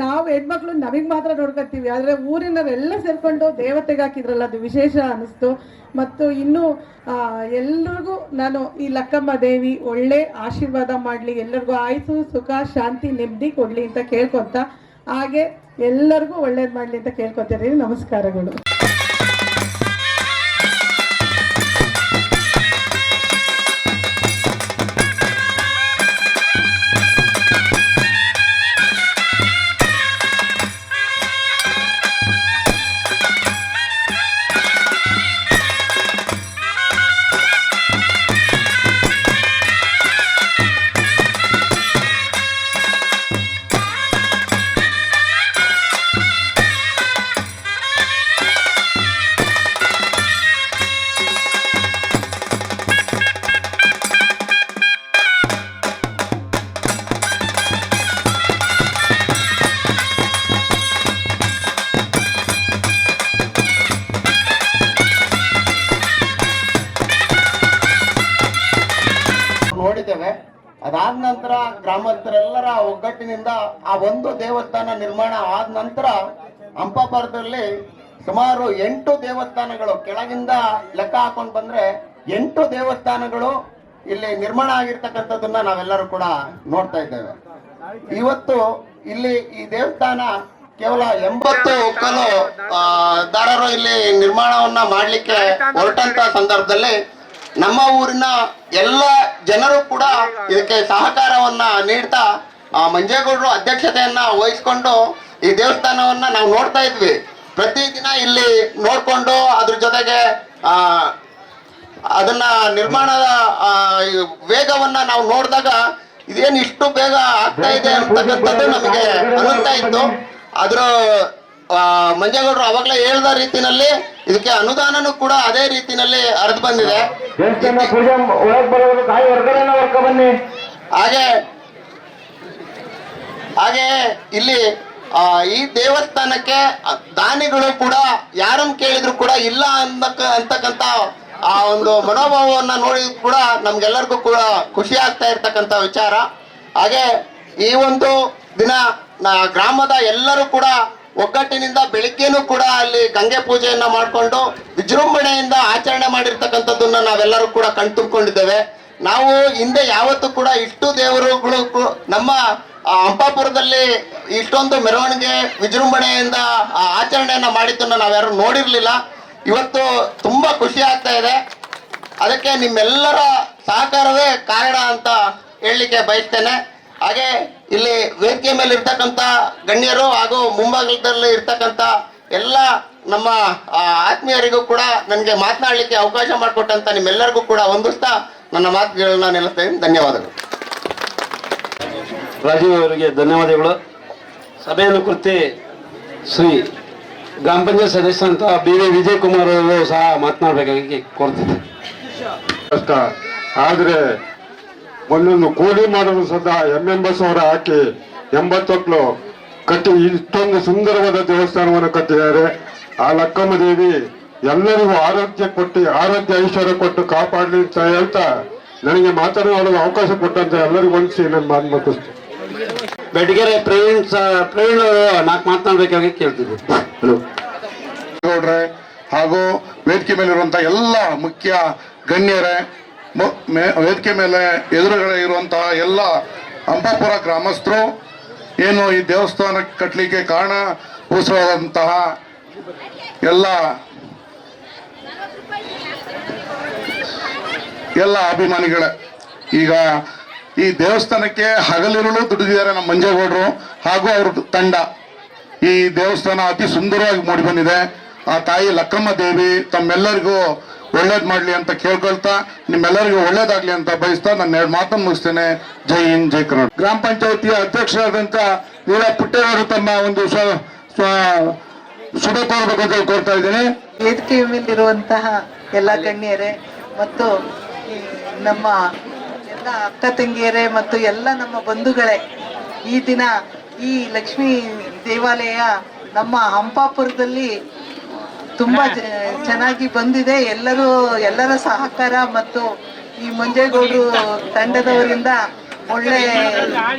Speaker 6: ನಾವು ಹೆಣ್ಮಕ್ಳು ನಮಗೆ ಮಾತ್ರ ನೋಡ್ಕೊತೀವಿ, ಆದರೆ ಊರಿನವರೆಲ್ಲ ಸೇರಿಕೊಂಡು ದೇವತೆಗೆ ಹಾಕಿದ್ರಲ್ಲ ಅದು ವಿಶೇಷ ಅನ್ನಿಸ್ತು. ಮತ್ತು ಇನ್ನೂ ಎಲ್ರಿಗೂ ನಾನು ಈ ಲಕ್ಕಮ್ಮ ದೇವಿ ಒಳ್ಳೆ ಆಶೀರ್ವಾದ ಮಾಡಲಿ, ಎಲ್ಲರಿಗೂ ಆಯುಸು ಸುಖ ಶಾಂತಿ ನೆಮ್ಮದಿ ಕೊಡಲಿ ಅಂತ ಕೇಳ್ಕೊತ, ಹಾಗೆ ಎಲ್ಲರಿಗೂ ಒಳ್ಳೇದು ಮಾಡಲಿ ಅಂತ ಕೇಳ್ಕೊತೀನಿ. ನಮಸ್ಕಾರಗಳು.
Speaker 7: ನೋಡಿದ್ದೇವೆ. ಅದಾದ ನಂತರ ಗ್ರಾಮಸ್ಥರೆಲ್ಲರ ಒಗ್ಗಟ್ಟಿನಿಂದ ಆ ಒಂದು ದೇವಸ್ಥಾನ ನಿರ್ಮಾಣ ಆದ ನಂತರ ಹಂಪಾಪುರದಲ್ಲಿ ಸುಮಾರು 8 ದೇವಸ್ಥಾನಗಳು, ಕೆಳಗಿಂದ ಲೆಕ್ಕ ಹಾಕೊಂಡು ಬಂದ್ರೆ 8 ದೇವಸ್ಥಾನಗಳು ಇಲ್ಲಿ ನಿರ್ಮಾಣ ಆಗಿರ್ತಕ್ಕಂಥದ್ದನ್ನ ನಾವೆಲ್ಲರೂ ಕೂಡ ನೋಡ್ತಾ ಇದ್ದೇವೆ. ಇವತ್ತು ಇಲ್ಲಿ ಈ ದೇವಸ್ಥಾನ ಕೇವಲ 80 ಒಕ್ಕಲು ದಾರರು ಇಲ್ಲಿ ನಿರ್ಮಾಣವನ್ನ ಮಾಡ್ಲಿಕ್ಕೆ ಹೊರಟಂತ ಸಂದರ್ಭದಲ್ಲಿ ನಮ್ಮ ಊರಿನ ಎಲ್ಲ ಜನರು ಕೂಡ ಇದಕ್ಕೆ ಸಹಕಾರವನ್ನ ನೀಡ್ತಾ ಮಂಜೇಗೌಡರು ಅಧ್ಯಕ್ಷತೆಯನ್ನ ವಹಿಸ್ಕೊಂಡು ಈ ದೇವಸ್ಥಾನವನ್ನ ನಾವು ನೋಡ್ತಾ ಇದ್ವಿ. ಪ್ರತಿದಿನ ಇಲ್ಲಿ ನೋಡ್ಕೊಂಡು ಅದ್ರ ಜೊತೆಗೆ ಅದನ್ನ ನಿರ್ಮಾಣದ ವೇಗವನ್ನ ನಾವು ನೋಡಿದಾಗ ಇದೇನು ಇಷ್ಟು ಬೇಗ ಆಗ್ತಾ ಇದೆ ಅಂತಕ್ಕಂಥದ್ದು ನಮಗೆ ಅನ್ನಿಸ್ತಾ ಇತ್ತು. ಅದ್ರ ಮಂಜೇಗೌಡರು ಅವಾಗಲೇ ಹೇಳಿದ ರೀತಿನಲ್ಲಿ ಇದಕ್ಕೆ ಅನುದಾನನೂ ಕೂಡ ಅದೇ ರೀತಿನಲ್ಲಿ ಹರಿದು ಬಂದಿದೆ. ಹಾಗೆ ಇಲ್ಲಿ ಈ ದೇವಸ್ಥಾನಕ್ಕೆ ದಾನಿಗಳು ಕೂಡ ಯಾರನ್ನು ಕೇಳಿದ್ರು ಕೂಡ ಇಲ್ಲ ಅಂತಕ್ಕಂಥ ಆ ಒಂದು ಮನೋಭಾವವನ್ನ ನೋಡಿ ಕೂಡ ನಮ್ಗೆಲ್ಲರಿಗೂ ಕೂಡ ಖುಷಿ ಆಗ್ತಾ ಇರ್ತಕ್ಕಂಥ ವಿಚಾರ. ಹಾಗೆ ಈ ಒಂದು ದಿನ ಗ್ರಾಮದ ಎಲ್ಲರೂ ಕೂಡ ಒಗ್ಗಟ್ಟಿನಿಂದ ಬೆಳಿಗ್ಗೆನೂ ಕೂಡ ಅಲ್ಲಿ ಗಂಗೆ ಪೂಜೆಯನ್ನ ಮಾಡಿಕೊಂಡು ವಿಜೃಂಭಣೆಯಿಂದ ಆಚರಣೆ ಮಾಡಿರ್ತಕ್ಕಂಥದ್ದನ್ನ ನಾವೆಲ್ಲರೂ ಕೂಡ ಕಣ್ತುಂಬಿಕೊಂಡಿದ್ದೇವೆ. ನಾವು ಹಿಂದೆ ಯಾವತ್ತೂ ಕೂಡ ಇಷ್ಟು ದೇವರುಗಳು ನಮ್ಮ ಹಂಪಾಪುರದಲ್ಲಿ ಇಷ್ಟೊಂದು ಮೆರವಣಿಗೆ ವಿಜೃಂಭಣೆಯಿಂದ ಆಚರಣೆಯನ್ನ ಮಾಡಿದ್ದನ್ನ ನಾವ್ಯಾರು ನೋಡಿರ್ಲಿಲ್ಲ. ಇವತ್ತು ತುಂಬಾ ಖುಷಿ ಆಗ್ತಾ ಇದೆ. ಅದಕ್ಕೆ ನಿಮ್ಮೆಲ್ಲರ ಸಹಕಾರವೇ ಕಾರಣ ಅಂತ ಹೇಳಲಿಕ್ಕೆ ಬಯಸ್ತೇನೆ. ಹಾಗೆ ಇಲ್ಲಿ ವೇದಿಕೆ ಮೇಲೆ ಇರ್ತಕ್ಕಂಥ ಗಣ್ಯರು ಹಾಗೂ ಮುಂಭಾಗದಲ್ಲಿ ಇರ್ತಕ್ಕಂಥ ಎಲ್ಲ ನಮ್ಮ ಆತ್ಮೀಯರಿಗೂ ಕೂಡ ನನಗೆ ಮಾತನಾಡಲಿಕ್ಕೆ ಅವಕಾಶ ಮಾಡಿಕೊಟ್ಟಂತ ನಿಮ್ಮೆಲ್ಲರಿಗೂ ಕೂಡ ಹೊಂದಿಸ್ತಾ ನನ್ನ ಮಾತುಗಳನ್ನ ನಿಲ್ಲಿಸ್ತೇನೆ. ಧನ್ಯವಾದಗಳು.
Speaker 2: ರಾಜೀವ್ ಅವರಿಗೆ ಧನ್ಯವಾದಗಳು. ಸಭೆಯನ್ನು ಕುರಿತು ಶ್ರೀ ಗ್ರಾಮ ಪಂಚಾಯತ್ ಸದಸ್ಯರಂತ BV ವಿಜಯ್ ಕುಮಾರ್ ಅವರು ಸಹ ಮಾತನಾಡಬೇಕಾಗಿ ಕೋರ್ತಿದ್ದೆ.
Speaker 5: ಕಷ್ಟ ಆದರೆ ಒಂದೊಂದು ಕೂಲಿ ಮಾಡಲು ಸದಾ MS ಅವರ ಹಾಕಿ 80 ಒಕ್ಕಲು ಕಟ್ಟಿ ಇಷ್ಟೊಂದು ಸುಂದರವಾದ ದೇವಸ್ಥಾನವನ್ನು ಕಟ್ಟಿದ್ದಾರೆ. ಆ ಲಕ್ಕಮ್ಮ ದೇವಿ ಎಲ್ಲರಿಗೂ ಆರೋಗ್ಯ ಐಶ್ವರ್ಯ ಕೊಟ್ಟು ಕಾಪಾಡಲಿ ಅಂತ ಹೇಳ್ತಾ ನನಗೆ ಮಾತನಾಡಲು ಅವಕಾಶ ಕೊಟ್ಟಂತ ಎಲ್ಲರಿಗೂ ಹೊಂದಿಸಿ ನನ್ನ ಮಾತು ಮುಗಿಸ್ತೇನೆ.
Speaker 2: ಬೆಡಗೆರೆ ಪ್ರವೀಣ್ ನಾಲ್ಕು ಮಾತನಾಡಬೇಕಾಗಿ ಕೇಳ್ತಿದ್ದೆ.
Speaker 8: ಗೌಡ್ರೆ ಹಾಗೂ ವೇದಿಕೆ ಮೇಲಿರುವಂತಹ ಎಲ್ಲ ಮುಖ್ಯ ಗಣ್ಯರೇ, ವೇದಿಕೆ ಮೇಲೆ ಎದುರುಗಡೆ ಇರುವಂತಹ ಎಲ್ಲ ಹಂಪಾಪುರ ಗ್ರಾಮಸ್ಥರು, ಏನು ಈ ದೇವಸ್ಥಾನ ಕಟ್ಟಲಿಕ್ಕೆ ಕಾರಣಭೂತವಾದಂತಹ ಎಲ್ಲ ಅಭಿಮಾನಿಗಳೇ, ಈಗ ಈ ದೇವಸ್ಥಾನಕ್ಕೆ ಹಗಲಿರುಳು ದುಡಿದಿದ್ದಾರೆ ನಮ್ಮ ಮಂಜೇಗೌಡರು ಹಾಗೂ ಅವ್ರ ತಂಡ. ಈ ದೇವಸ್ಥಾನ ಅತಿ ಸುಂದರವಾಗಿ ಮೂಡಿ ಬಂದಿದೆ. ಆ ತಾಯಿ ಲಕ್ಕಮ್ಮ ದೇವಿ ತಮ್ಮೆಲ್ಲರಿಗೂ ಒಳ್ಳೇದ್ ಮಾಡ್ಲಿ ಅಂತ ಕೇಳ್ಕೊಳ್ತಾ, ನಿಮ್ಮೆಲ್ಲರಿಗೂ ಒಳ್ಳೇದಾಗ್ಲಿ ಅಂತ ಬಯಸ್ತಾ ನನ್ನ 2 ಮಾತನ್ನು ಮುಗಿಸ್ತೇನೆ. ಜೈ ಹಿಂದ್, ಜೈ ಕರ್ನಾಟಕ.
Speaker 5: ಗ್ರಾಮ ಪಂಚಾಯತಿಯ ಅಧ್ಯಕ್ಷರಾದಂತ ನೀಲಾ ಪುಟ್ಟೇವರು ತಮ್ಮ ಒಂದು ಶುಭ ಕೋರಬೇಕು ಕೋರ್ತಾ ಇದ್ದೇನೆ.
Speaker 9: ವೇದಿಕೆ ಮೇಲಿರುವಂತಹ ಎಲ್ಲ ಗಣ್ಯರೇ ಮತ್ತು ನಮ್ಮ ಎಲ್ಲ ಅಕ್ಕ ತಂಗಿಯರೇ ಮತ್ತು ಎಲ್ಲ ನಮ್ಮ ಬಂಧುಗಳೇ, ಈ ದಿನ ಈ ಲಕ್ಷ್ಮೀ ದೇವಾಲಯ ನಮ್ಮ ಹಂಪಾಪುರದಲ್ಲಿ ತುಂಬ ಚೆನ್ನಾಗಿ ಬಂದಿದೆ. ಎಲ್ಲರ ಸಹಕಾರ ಮತ್ತು ಈ ಮಂಜೇಗೌಡರು ತಂಡದವರಿಂದ ಒಳ್ಳೆ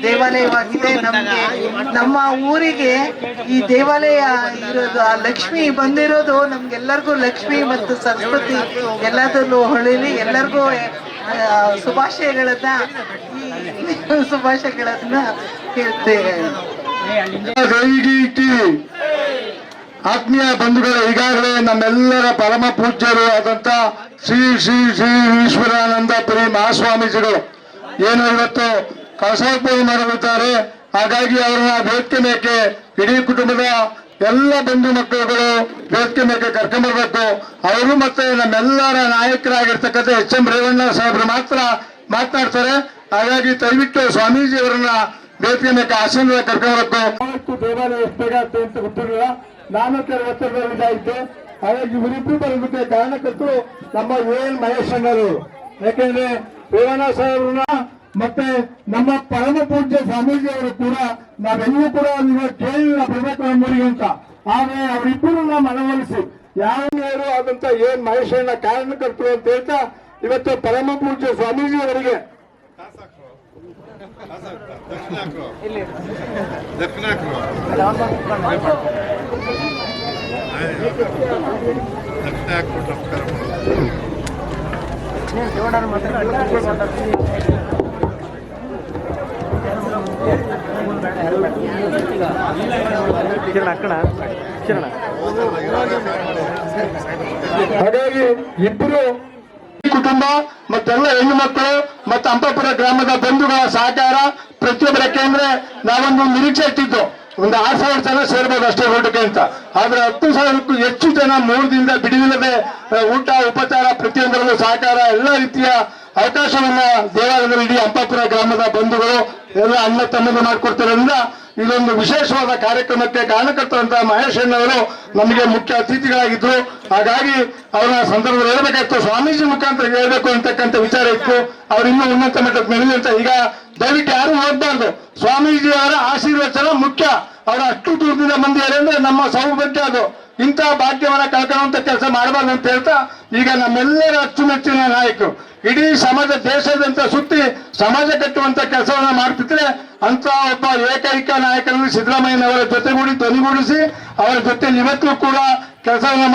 Speaker 9: ದೇವಾಲಯವಾಗಿದೆ. ನಮಗೆ ನಮ್ಮ ಊರಿಗೆ ಈ ದೇವಾಲಯ ಇರೋದು, ಆ ಲಕ್ಷ್ಮಿ ಬಂದಿರೋದು ನಮ್ಗೆಲ್ಲರಿಗೂ ಲಕ್ಷ್ಮಿ ಮತ್ತು ಸರಸ್ವತಿ ಎಲ್ಲದರಲ್ಲೂ ಹೊಳಿಲಿ. ಎಲ್ಲರಿಗೂ ಶುಭಾಶಯಗಳನ್ನ ಹೇಳ್ತೇವೆ.
Speaker 5: ಆತ್ಮೀಯ ಬಂಧುಗಳು, ಈಗಾಗಲೇ ನಮ್ಮೆಲ್ಲರ ಪರಮ ಪೂಜ್ಯರು ಆದಂತ ಶ್ರೀ ಶ್ರೀ ಶ್ರೀ ಈಶ್ವರಾನಂದಪುರಿ ಮಹಾಸ್ವಾಮೀಜಿಗಳು ಏನು ಇವತ್ತು ಕಳಶೋತ್ಸವ ಮಾಡಲಿದ್ದಾರೆ. ಹಾಗಾಗಿ ಅವರನ್ನ ವೇದಿಕೆ ಮೇಲೆ ಇಡೀ ಕುಟುಂಬದ ಎಲ್ಲ ಬಂಧು ಮಕ್ಕಳುಗಳು ವೇದಿಕೆ ಮೇಲೆ ಕರ್ಕೊಂಡ್ಬರ್ಬೇಕು. ಅವರು ಮತ್ತೆ ನಮ್ಮೆಲ್ಲರ ನಾಯಕರಾಗಿರ್ತಕ್ಕಂಥ ಎಚ್.ಎಂ. ರೇವಣ್ಣ ಸಾಹೇಬರು ಮಾತ್ರ ಮಾತನಾಡ್ತಾರೆ. ಹಾಗಾಗಿ ದಯವಿಟ್ಟು ಸ್ವಾಮೀಜಿ ಅವರನ್ನ ವೇದಿಕೆ ಮೇಲೆ ಆಸನದ ಕರ್ಕೊಂಡ್ಬರ್ಬೇಕು. ದೇವಾಲಯ ಎಷ್ಟು ಬೇಗ ಆಗ್ತದೆ ಅಂತ ಗೊತ್ತಿರಲಿಲ್ಲ. ನಾನು ಕೆಲವು ಒತ್ತಡದಲ್ಲಿ ಇದಾಯಿತು. ಹಾಗಾಗಿ ಇವರಿಬ್ಬರು ಬರೋದಕ್ಕೆ ಕಾರಣಕರ್ತರು ನಮ್ಮ ಎನ್ ಮಹೇಶ್ ಅಣ್ಣರು. ಯಾಕೆಂದ್ರೆ ರೇವಣ್ಣ ಸಾಹೇಬ್ರನ್ನ ಮತ್ತೆ ನಮ್ಮ ಪರಮ ಪೂಜ್ಯ ಸ್ವಾಮೀಜಿ ಅವರು ಕೂಡ ನಾವೆಲ್ಲರೂ ಕೂಡ ನೀವು ಕೇಳಿಲ್ಲ ಬರ್ಬೇಕು ನಮ್ಮೂರಿಗೆ ಅಂತ. ಆದ್ರೆ ಅವರಿಬ್ಬರನ್ನ ಮನವೊಲಿಸಿ ಯಾರು ಆದಂತ ಎನ್ ಮಹೇಶ್ ಅಣ್ಣ ಕಾರಣಕರ್ತರು ಅಂತ ಹೇಳ್ತಾ ಇವತ್ತು ಪರಮ ಪೂಜ್ಯ ಸ್ವಾಮೀಜಿ ಅವರಿಗೆ ಹಾಗಾಗಿ ಇಬ್ಬರು ಕುಟುಂಬ ಮತ್ತೆಲ್ಲ ಹೆಣ್ಣು ಮಕ್ಕಳು ಮತ್ತು ಅಂಪಾಪುರ ಗ್ರಾಮದ ಬಂಧುಗಳ ಸಹಕಾರ ಪ್ರತಿಯೊಬ್ಬರ. ಯಾಕೆಂದ್ರೆ ನಾವೊಂದು ನಿರೀಕ್ಷೆ ಇಟ್ಟಿದ್ದು ಒಂದು 6,000 ಜನ ಸೇರ್ಬೋದು ಅಷ್ಟೇ ಊಟಕ್ಕೆ ಅಂತ. ಆದ್ರೆ 10,000ಕ್ಕೂ ಹೆಚ್ಚು ಜನ 3 ದಿನದ ಬಿಡುವಿಲ್ಲದೆ ಊಟ ಉಪಚಾರ ಪ್ರತಿಯೊಂದರಲ್ಲೂ ಸಹಕಾರ ಎಲ್ಲ ರೀತಿಯ ಅವಕಾಶವನ್ನ ದೇವಾಲಯದಲ್ಲಿ ಇಡೀ ಅಂಪಾಪುರ ಗ್ರಾಮದ ಬಂಧುಗಳು ಎಲ್ಲ ಅಣ್ಣ ತಮ್ಮದು ಮಾಡಿಕೊಡ್ತಿರೋದ್ರಿಂದ ಇದೊಂದು ವಿಶೇಷವಾದ ಕಾರ್ಯಕ್ರಮಕ್ಕೆ ಕಾರಣಕರ್ತರಂತಹ ಮಹೇಶ್ ಅಣ್ಣವರು ನಮಗೆ ಮುಖ್ಯ ಅತಿಥಿಗಳಾಗಿದ್ರು. ಹಾಗಾಗಿ ಅವರ ಸಂದರ್ಭದಲ್ಲಿ ಹೇಳ್ಬೇಕಾಯ್ತು, ಸ್ವಾಮೀಜಿ ಮುಖಾಂತರ ಹೇಳ್ಬೇಕು ಅಂತಕ್ಕಂಥ ವಿಚಾರ ಇತ್ತು. ಅವ್ರು ಇನ್ನೂ ಉನ್ನತ ಮಟ್ಟಕ್ಕೆ ಬೆಳೆದಿ ಅಂತ. ಈಗ ದಯವಿಟ್ಟು ಯಾರು ಹೋಗ್ಬಾರ್ದು, ಸ್ವಾಮೀಜಿ ಅವರ ಆಶೀರ್ವಚನ ಮುಖ್ಯ. ಅವರ ಅಷ್ಟು ದೂರದಿಂದ ಮಂದಿದ್ದಾರೆ ಅಂದ್ರೆ ನಮ್ಮ ಸೌಭಾಗ್ಯ ಅದು. ಇಂತಹ ಭಾಗ್ಯವನ್ನ ಕಳ್ಕೊಳ್ಳುವಂತ ಕೆಲಸ ಮಾಡಬಾರ್ದು ಅಂತ ಹೇಳ್ತಾ ಈಗ ನಮ್ಮೆಲ್ಲರ ಅಚ್ಚುಮೆಚ್ಚಿನ ನಾಯಕರು ಇಡೀ ಸಮಾಜ ದೇಶದಂತ ಸುತ್ತಿ ಸಮಾಜ ಕಟ್ಟುವಂತ ಕೆಲಸವನ್ನ ಮಾಡ್ತಿದ್ರೆ ಅಂತ ಒಬ್ಬ ಏಕೈಕ ನಾಯಕರಲ್ಲಿ ಸಿದ್ದರಾಮಯ್ಯನವರ ಜೊತೆಗೂಡಿ ಧ್ವನಿಗೂಡಿಸಿ ಅವರ ಜೊತೆ ಇವತ್ತು ಕೂಡ ಕೆಲಸವನ್ನ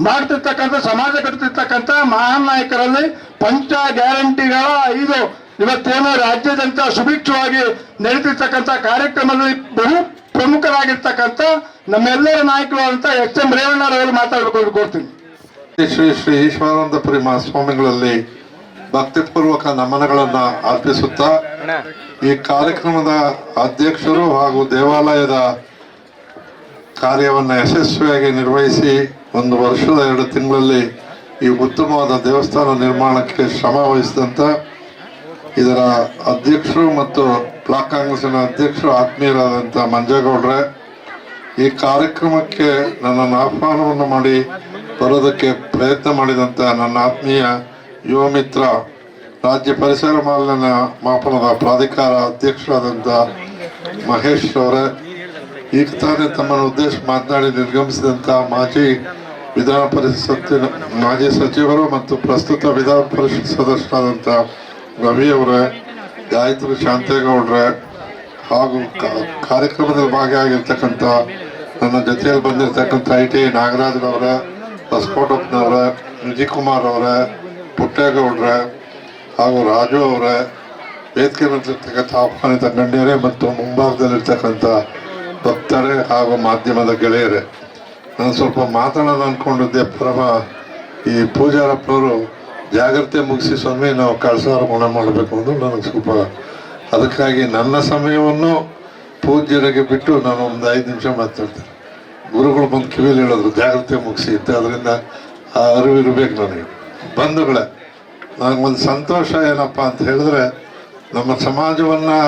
Speaker 5: ಮಾಡ್ತಿರ್ತಕ್ಕಂಥ ಸಮಾಜ ಕಟ್ಟುತ್ತಿರ್ತಕ್ಕಂಥ ಮಹಾನ್ ನಾಯಕರಲ್ಲಿ ಪಂಚ ಗ್ಯಾರಂಟಿಗಳ 5 ಇವತ್ತೇನೋ ರಾಜ್ಯದಂತ ಸುಭಿಕ್ಷವಾಗಿ ನಡೀತಿರ್ತಕ್ಕಂಥ ಕಾರ್ಯಕ್ರಮದಲ್ಲಿ ಬಹು ಪ್ರಮುಖರಾಗಿರ್ತಕ್ಕಂಥ ನಮ್ಮೆಲ್ಲರ ನಾಯಕರು ಅಂತ ಎಚ್.ಎಂ. ರೇವಣ್ಣರವರು ಮಾತಾಡಬೇಕು ಕೋರ್ತೀನಿ.
Speaker 10: ಶ್ರೀ ಶ್ರೀ ಈಶ್ವರಾನಂದಪುರಿ ಮಹಾಸ್ವಾಮಿಗಳಲ್ಲಿ ಭಕ್ತಿಪೂರ್ವಕ ನಮನಗಳನ್ನ ಅರ್ಪಿಸುತ್ತಾ ಈ ಕಾರ್ಯಕ್ರಮದ ಅಧ್ಯಕ್ಷರು ಹಾಗೂ ದೇವಾಲಯದ ಕಾರ್ಯವನ್ನು ಯಶಸ್ವಿಯಾಗಿ ನಿರ್ವಹಿಸಿ 1 ವರ್ಷದ 2 ತಿಂಗಳಲ್ಲಿ ಈ ಉತ್ತಮವಾದ ದೇವಸ್ಥಾನ ನಿರ್ಮಾಣಕ್ಕೆ ಶ್ರಮ ವಹಿಸಿದಂಥ ಇದರ ಅಧ್ಯಕ್ಷರು ಮತ್ತು ಬ್ಲಾಕ್ ಕಾಂಗ್ರೆಸ್ಸಿನ ಅಧ್ಯಕ್ಷರು ಆತ್ಮೀಯರಾದಂಥ ಮಂಜೇಗೌಡ್ರೆ, ಈ ಕಾರ್ಯಕ್ರಮಕ್ಕೆ ನನ್ನನ್ನು ಆಹ್ವಾನವನ್ನು ಮಾಡಿ ಬರೋದಕ್ಕೆ ಪ್ರಯತ್ನ ಮಾಡಿದಂಥ ನನ್ನ ಆತ್ಮೀಯ ಯುವ ಮಿತ್ರ ರಾಜ್ಯ ಪರಿಸರ ಮಾಲಿನ್ಯ ಮಾಪನದ ಪ್ರಾಧಿಕಾರ ಅಧ್ಯಕ್ಷರಾದಂಥ ಮಹೇಶ್ ಅವರೇ, ಈಗ ತಾನೇ ತಮ್ಮನ್ನು ಉದ್ದೇಶ ಮಾತನಾಡಿ ನಿರ್ಗಮಿಸಿದಂಥ ಮಾಜಿ ವಿಧಾನ ಪರಿಷತ್ತಿನ ಮಾಜಿ ಸಚಿವರು ಮತ್ತು ಪ್ರಸ್ತುತ ವಿಧಾನ ಪರಿಷತ್ ಸದಸ್ಯರಾದಂಥ ರವಿ ಅವರೇ, ಗಾಯತ್ರಿ ಶಾಂತೇಗೌಡ್ರೆ ಹಾಗೂ ಕಾರ್ಯಕ್ರಮದಲ್ಲಿ ಭಾಗಿಯಾಗಿರ್ತಕ್ಕಂಥ ನನ್ನ ಜೊತೆಯಲ್ಲಿ ಬಂದಿರತಕ್ಕಂಥ ಐ.ಟಿ. ನಾಗರಾಜ್ರವರೇ, ಹೊಸಕೋಟಪ್ಪನವರೇ, ವಿಜಯಕುಮಾರ್ ಅವರೇ, ಪುಟ್ಟೇಗೌಡ್ರೆ ಹಾಗೂ ರಾಜು ಅವರೇ, ವೇದಿಕೆ ಮೇಲಿರ್ತಕ್ಕಂಥ ಆಹ್ವಾನಿತ ಗಣ್ಯರೇ ಮತ್ತು ಮುಂಭಾಗದಲ್ಲಿರ್ತಕ್ಕಂಥ ಭಕ್ತರೇ ಹಾಗೂ ಮಾಧ್ಯಮದ ಗೆಳೆಯರೇ, ನಾನು ಸ್ವಲ್ಪ ಮಾತಾಡೋಣ ಅಂದ್ಕೊಂಡಿದ್ದೆ. ಈ ಪೂಜಾರಪ್ಪನವರು ಜಾಗ್ರತೆ ಮುಗಿಸಿ ಸ್ವಾಮಿ ನಾವು ಕಳಸಾರೋಹಣ ಮಾಡಬೇಕು ಅಂದ್ರೆ ನನಗೆ ಸ್ವಲ್ಪ ಅದಕ್ಕಾಗಿ ನನ್ನ ಸಮಯವನ್ನು ಪೂಜ್ಯರಿಗೆ ಬಿಟ್ಟು ನಾನು ಒಂದು 5 ನಿಮಿಷ ಮಾತಾಡ್ತೇನೆ. ಗುರುಗಳು ಬಂದು ಕಿವಿಯಲ್ಲಿ ಹೇಳಿದ್ರು ಜಾಗ್ರತೆ ಮುಗಿಸಿ ಅಂತ. ಅದರಿಂದ ಆ ಅರಿವಿರ್ಬೇಕು ನನಗೆ. ಬಂಧುಗಳೇ, ನನಗೊಂದು ಸಂತೋಷ ಏನಪ್ಪ ಅಂತ ಹೇಳಿದ್ರೆ, ನಮ್ಮ ಸಮಾಜವನ್ನು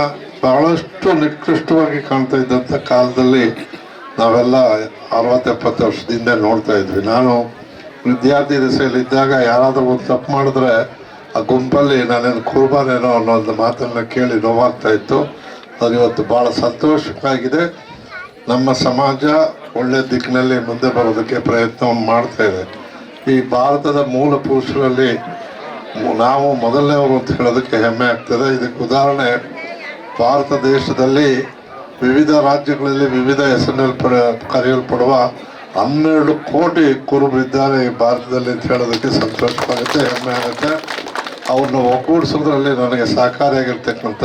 Speaker 10: ಬಹಳಷ್ಟು ನಿಕೃಷ್ಟವಾಗಿ ಕಾಣ್ತಾ ಇದ್ದಂಥ ಕಾಲದಲ್ಲಿ ನಾವೆಲ್ಲ 60-70 ವರ್ಷದಿಂದ ನೋಡ್ತಾ ಇದ್ವಿ. ನಾನು ವಿದ್ಯಾರ್ಥಿ ದಶೆಯಲ್ಲಿದ್ದಾಗ ಯಾರಾದರೂ ಒಂದು ತಪ್ಪು ಮಾಡಿದ್ರೆ ಆ ಗುಂಪಲ್ಲಿ ನಾನೇನು ಕುರ್ಬಾನೇನೋ ಅನ್ನೋ ಒಂದು ಮಾತನ್ನ ಕೇಳಿ ನೋವಾಗ್ತಾ ಇತ್ತು. ಅದು ಇವತ್ತು ಭಾಳ ಸಂತೋಷವಾಗಿದೆ. ನಮ್ಮ ಸಮಾಜ ಒಳ್ಳೆ ದಿಕ್ಕಿನಲ್ಲಿ ಮುಂದೆ ಬರೋದಕ್ಕೆ ಪ್ರಯತ್ನವನ್ನು ಮಾಡ್ತಾ ಇದೆ. ಈ ಭಾರತದ ಮೂಲ ಪುರುಷರಲ್ಲಿ ನಾವು ಮೊದಲನೇವರು ಅಂತ ಹೇಳೋದಕ್ಕೆ ಹೆಮ್ಮೆ ಆಗ್ತದೆ. ಇದಕ್ಕೆ ಉದಾಹರಣೆ, ಭಾರತ ದೇಶದಲ್ಲಿ ವಿವಿಧ ರಾಜ್ಯಗಳಲ್ಲಿ ವಿವಿಧ ಹೆಸರಿನಲ್ಲಿ ಕರೆಯಲ್ಪಡುವ 12 ಕೋಟಿ ಕುರುಬರಿದ್ದಾರೆ ಈ ಭಾರತದಲ್ಲಿ ಅಂತ ಹೇಳೋದಕ್ಕೆ ಸಂತೋಷವಾಗುತ್ತೆ, ಹೆಮ್ಮೆ ಆಗುತ್ತೆ. ಅವ್ರನ್ನ ಒಗ್ಗೂಡಿಸೋದ್ರಲ್ಲಿ ನನಗೆ ಸಹಕಾರಿಯಾಗಿರ್ತಕ್ಕಂಥ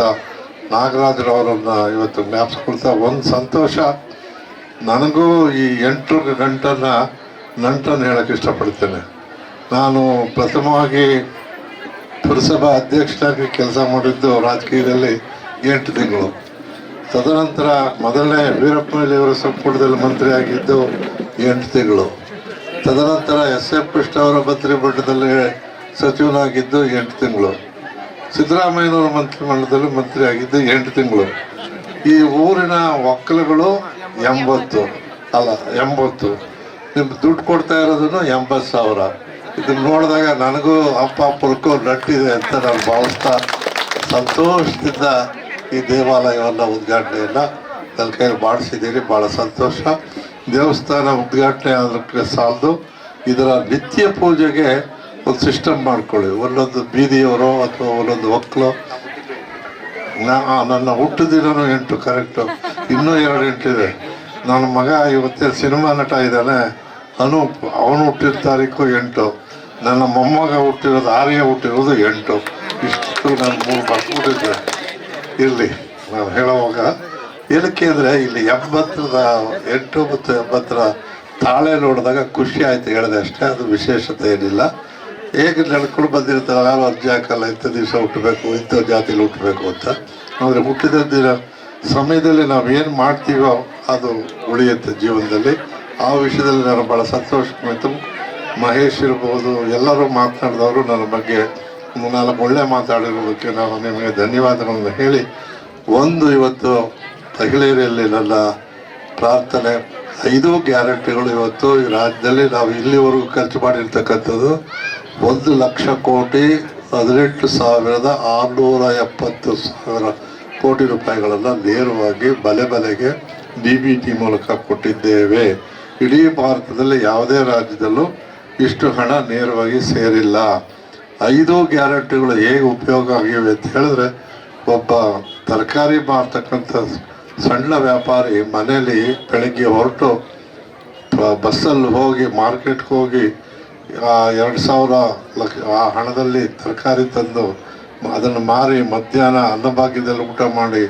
Speaker 10: ನಾಗರಾಜರವರನ್ನ ಇವತ್ತು ಜ್ಞಾಪಿಸ್ಕೊಳ್ತಾ ಒಂದು ಸಂತೋಷ. ನನಗೂ ಈ 8 ಗಂಟನ್ನ ನಂಟನ್ನು ಹೇಳಕ್ಕೆ ಇಷ್ಟಪಡ್ತೇನೆ. ನಾನು ಪ್ರಥಮವಾಗಿ ಪುರಸಭಾ ಅಧ್ಯಕ್ಷರಾಗಿ ಕೆಲಸ ಮಾಡಿದ್ದು ರಾಜಕೀಯದಲ್ಲಿ 8 ತಿಂಗಳು. ತದನಂತರ ಮೊದಲನೇ ವೀರಪ್ಪ ಮೊಯ್ಲಿಯವರ ಸಂಪುಟದಲ್ಲಿ ಮಂತ್ರಿ ಆಗಿದ್ದು 8 ತಿಂಗಳು. ತದನಂತರ SF ಕೃಷ್ಣ ಅವರ ಮಂತ್ರಿ ಮಂಡಲದಲ್ಲಿ ಸಚಿವನಾಗಿದ್ದು 8 ತಿಂಗಳು. ಸಿದ್ದರಾಮಯ್ಯನವರ ಮಂತ್ರಿಮಂಡಲದಲ್ಲಿ ಮಂತ್ರಿ ಆಗಿದ್ದು 8 ತಿಂಗಳು. ಈ ಊರಿನ ಒಕ್ಕಲುಗಳು 80 ನಿಮ್ಗೆ ದುಡ್ಡು ಕೊಡ್ತಾ ಇರೋದನ್ನು 80,000. ಇದನ್ನು ನೋಡಿದಾಗ ನನಗೂ ಅಪ್ಪ ಪುಲ್ಕೋ ನಟ್ಟಿದೆ ಅಂತ ನಾನು ಭಾವಿಸ್ತಾ ಸಂತೋಷದಿಂದ ಈ ದೇವಾಲಯವನ್ನು ಉದ್ಘಾಟನೆಯನ್ನು ನನ್ನ ಕೈಯಲ್ಲಿ ಮಾಡಿಸಿದ್ದೀನಿ. ಭಾಳ ಸಂತೋಷ. ದೇವಸ್ಥಾನ ಉದ್ಘಾಟನೆ ಆದಕ್ಕೆ ಸಾಲದು, ಇದರ ನಿತ್ಯ ಪೂಜೆಗೆ ಒಂದು ಸಿಸ್ಟಮ್ ಮಾಡ್ಕೊಳ್ಳಿ. ಒಂದೊಂದು ಬೀದಿಯವರೋ ಅಥವಾ ಒಂದೊಂದು ಒಕ್ಕಲು. ನನ್ನ ಹುಟ್ಟಿದಿನೂ 8 ಕರೆಕ್ಟು, ಇನ್ನೂ 2 8 ನನ್ನ ಮಗ ಇವತ್ತೇ ಸಿನಿಮಾ ನಟ ಇದ್ದಾನೆ ಅನೂಪ್, ಅವನು ಹುಟ್ಟಿದ ತಾರೀಕು 8. ನನ್ನ ಮೊಮ್ಮಗ ಹುಟ್ಟಿರೋದು ಆರ್ಯ ಹುಟ್ಟಿರೋದು 8. ಇಷ್ಟು ನಾನು 3 ಬರ್ಸ್ಬಿಟ್ಟಿದ್ದೆ. ಇರಲಿ, ನಾನು ಹೇಳೋವಾಗ ಏನಕ್ಕೆ ಅಂದರೆ ಇಲ್ಲಿ 8 ಮತ್ತು 80 ತಾಳೆ ನೋಡಿದಾಗ ಖುಷಿ ಆಯ್ತು ಹೇಳಿದೆ ಅಷ್ಟೇ. ಅದು ವಿಶೇಷತೆ ಏನಿಲ್ಲ. ಹೇಗೆ ನಡ್ಕೊಂಡು ಬಂದಿರ್ತಾರೆ, ಯಾರು ಅರ್ಜಿ ಹಾಕಲ್ಲ ಇಂಥ ದಿವಸ ಹುಟ್ಟಬೇಕು, ಇಂಥ ಜಾತಿಲಿ ಹುಟ್ಟಬೇಕು ಅಂತ. ಆದರೆ ಹುಟ್ಟಿದ ದಿನ ಸಮಯದಲ್ಲಿ ನಾವು ಏನು ಮಾಡ್ತೀವೋ ಅದು ಉಳಿಯುತ್ತೆ ಜೀವನದಲ್ಲಿ. ಆ ವಿಷಯದಲ್ಲಿ ನಾನು ಭಾಳ ಸಂತೋಷವಾಯಿತು. ಮಹೇಶ್ ಇರ್ಬೋದು, ಎಲ್ಲರೂ ಮಾತನಾಡಿದವರು ನನ್ನ ಬಗ್ಗೆ 4 ಒಳ್ಳೆ ಮಾತಾಡಿರೋದಕ್ಕೆ ನಾನು ನಿಮಗೆ ಧನ್ಯವಾದಗಳನ್ನು ಹೇಳಿ, ಇವತ್ತು ಮಹಿಳೆಯರಲ್ಲಿ ನನ್ನ ಪ್ರಾರ್ಥನೆ, 5 ಗ್ಯಾರಂಟಿಗಳು ಇವತ್ತು ಈ ರಾಜ್ಯದಲ್ಲಿ ನಾವು ಇಲ್ಲಿವರೆಗೂ ಖರ್ಚು ಮಾಡಿರ್ತಕ್ಕಂಥದ್ದು 1,18,670,670 ಕೋಟಿ ರೂಪಾಯಿಗಳನ್ನು ನೇರವಾಗಿ ಬಲೆಗೆ DBT ಮೂಲಕ ಕೊಟ್ಟಿದ್ದೇವೆ. ಇಡೀ ಭಾರತದಲ್ಲಿ ಯಾವುದೇ ರಾಜ್ಯದಲ್ಲೂ ಇಷ್ಟು ಹಣ ನೇರವಾಗಿ ಸೇರಿಲ್ಲ. 5 ಗ್ಯಾರಂಟಿಗಳು ಹೇಗೆ ಉಪಯೋಗ ಆಗಿವೆ ಅಂತ ಹೇಳಿದ್ರೆ, ಒಬ್ಬ ತರಕಾರಿ ಮಾರ್ತಕ್ಕಂಥ ಸಣ್ಣ ವ್ಯಾಪಾರಿ ಮನೆಯಲ್ಲಿ ಬೆಳಗ್ಗೆ ಹೊರಟು ಬಸ್ಸಲ್ಲಿ ಹೋಗಿ ಮಾರ್ಕೆಟ್ಗೆ ಹೋಗಿ 2,000 ಆ ಹಣದಲ್ಲಿ ತರಕಾರಿ ತಂದು ಅದನ್ನು ಮಾರಿ ಮಧ್ಯಾಹ್ನ ಅನ್ನಭಾಗ್ಯದಲ್ಲಿ ಊಟ ಮಾಡಿ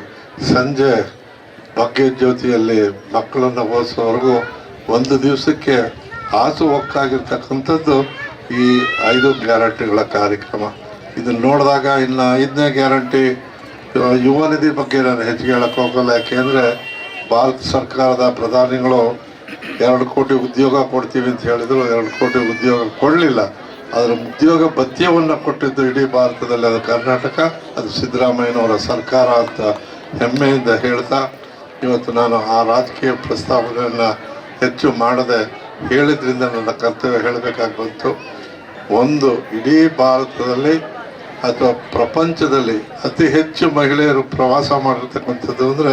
Speaker 10: ಸಂಜೆ ಭಾಗ್ಯ ಜ್ಯೋತಿಯಲ್ಲಿ ಮಕ್ಕಳನ್ನು ಓದಿಸೋವರೆಗೂ ಒಂದು ದಿವಸಕ್ಕೆ ಹಾಸು ಹೊಕ್ಕಾಗಿರ್ತಕ್ಕಂಥದ್ದು ಈ 5 ಗ್ಯಾರಂಟಿಗಳ ಕಾರ್ಯಕ್ರಮ. ಇದನ್ನು ನೋಡಿದಾಗ ಇನ್ನು 5ನೇ ಗ್ಯಾರಂಟಿ ಯುವ ನಿಧಿ ಬಗ್ಗೆ ನಾನು ಹೆಚ್ಚಿಗೆ ಹೇಳಕ್ಕೆ ಹೋಗಲ್ಲ. ಯಾಕೆಂದರೆ ಭಾರತ ಸರ್ಕಾರದ ಪ್ರಧಾನಿಗಳು 2 ಕೋಟಿ ಉದ್ಯೋಗ ಕೊಡ್ತೀವಿ ಅಂತ ಹೇಳಿದ್ರು, 2 ಕೋಟಿ ಉದ್ಯೋಗ ಕೊಡಲಿಲ್ಲ. ಅದರ ಉದ್ಯೋಗ ಭತ್ಯವನ್ನು ಕೊಟ್ಟಿದ್ದು ಇಡೀ ಭಾರತದಲ್ಲಿ ಅದು ಕರ್ನಾಟಕ, ಅದು ಸಿದ್ದರಾಮಯ್ಯನವರ ಸರ್ಕಾರ ಅಂತ ಹೆಮ್ಮೆಯಿಂದ ಹೇಳ್ತಾ, ಇವತ್ತು ನಾನು ಆ ರಾಜಕೀಯ ಪ್ರಸ್ತಾವನೆಯನ್ನು ಹೆಚ್ಚು ಮಾಡದೆ ಹೇಳಿದ್ರಿಂದ ನನ್ನ ಕರ್ತವ್ಯ ಹೇಳಬೇಕಾಗಿ ಬಂತು. ಇಡೀ ಭಾರತದಲ್ಲಿ ಅಥವಾ ಪ್ರಪಂಚದಲ್ಲಿ ಅತಿ ಹೆಚ್ಚು ಮಹಿಳೆಯರು ಪ್ರವಾಸ ಮಾಡಿರ್ತಕ್ಕಂಥದ್ದು ಅಂದರೆ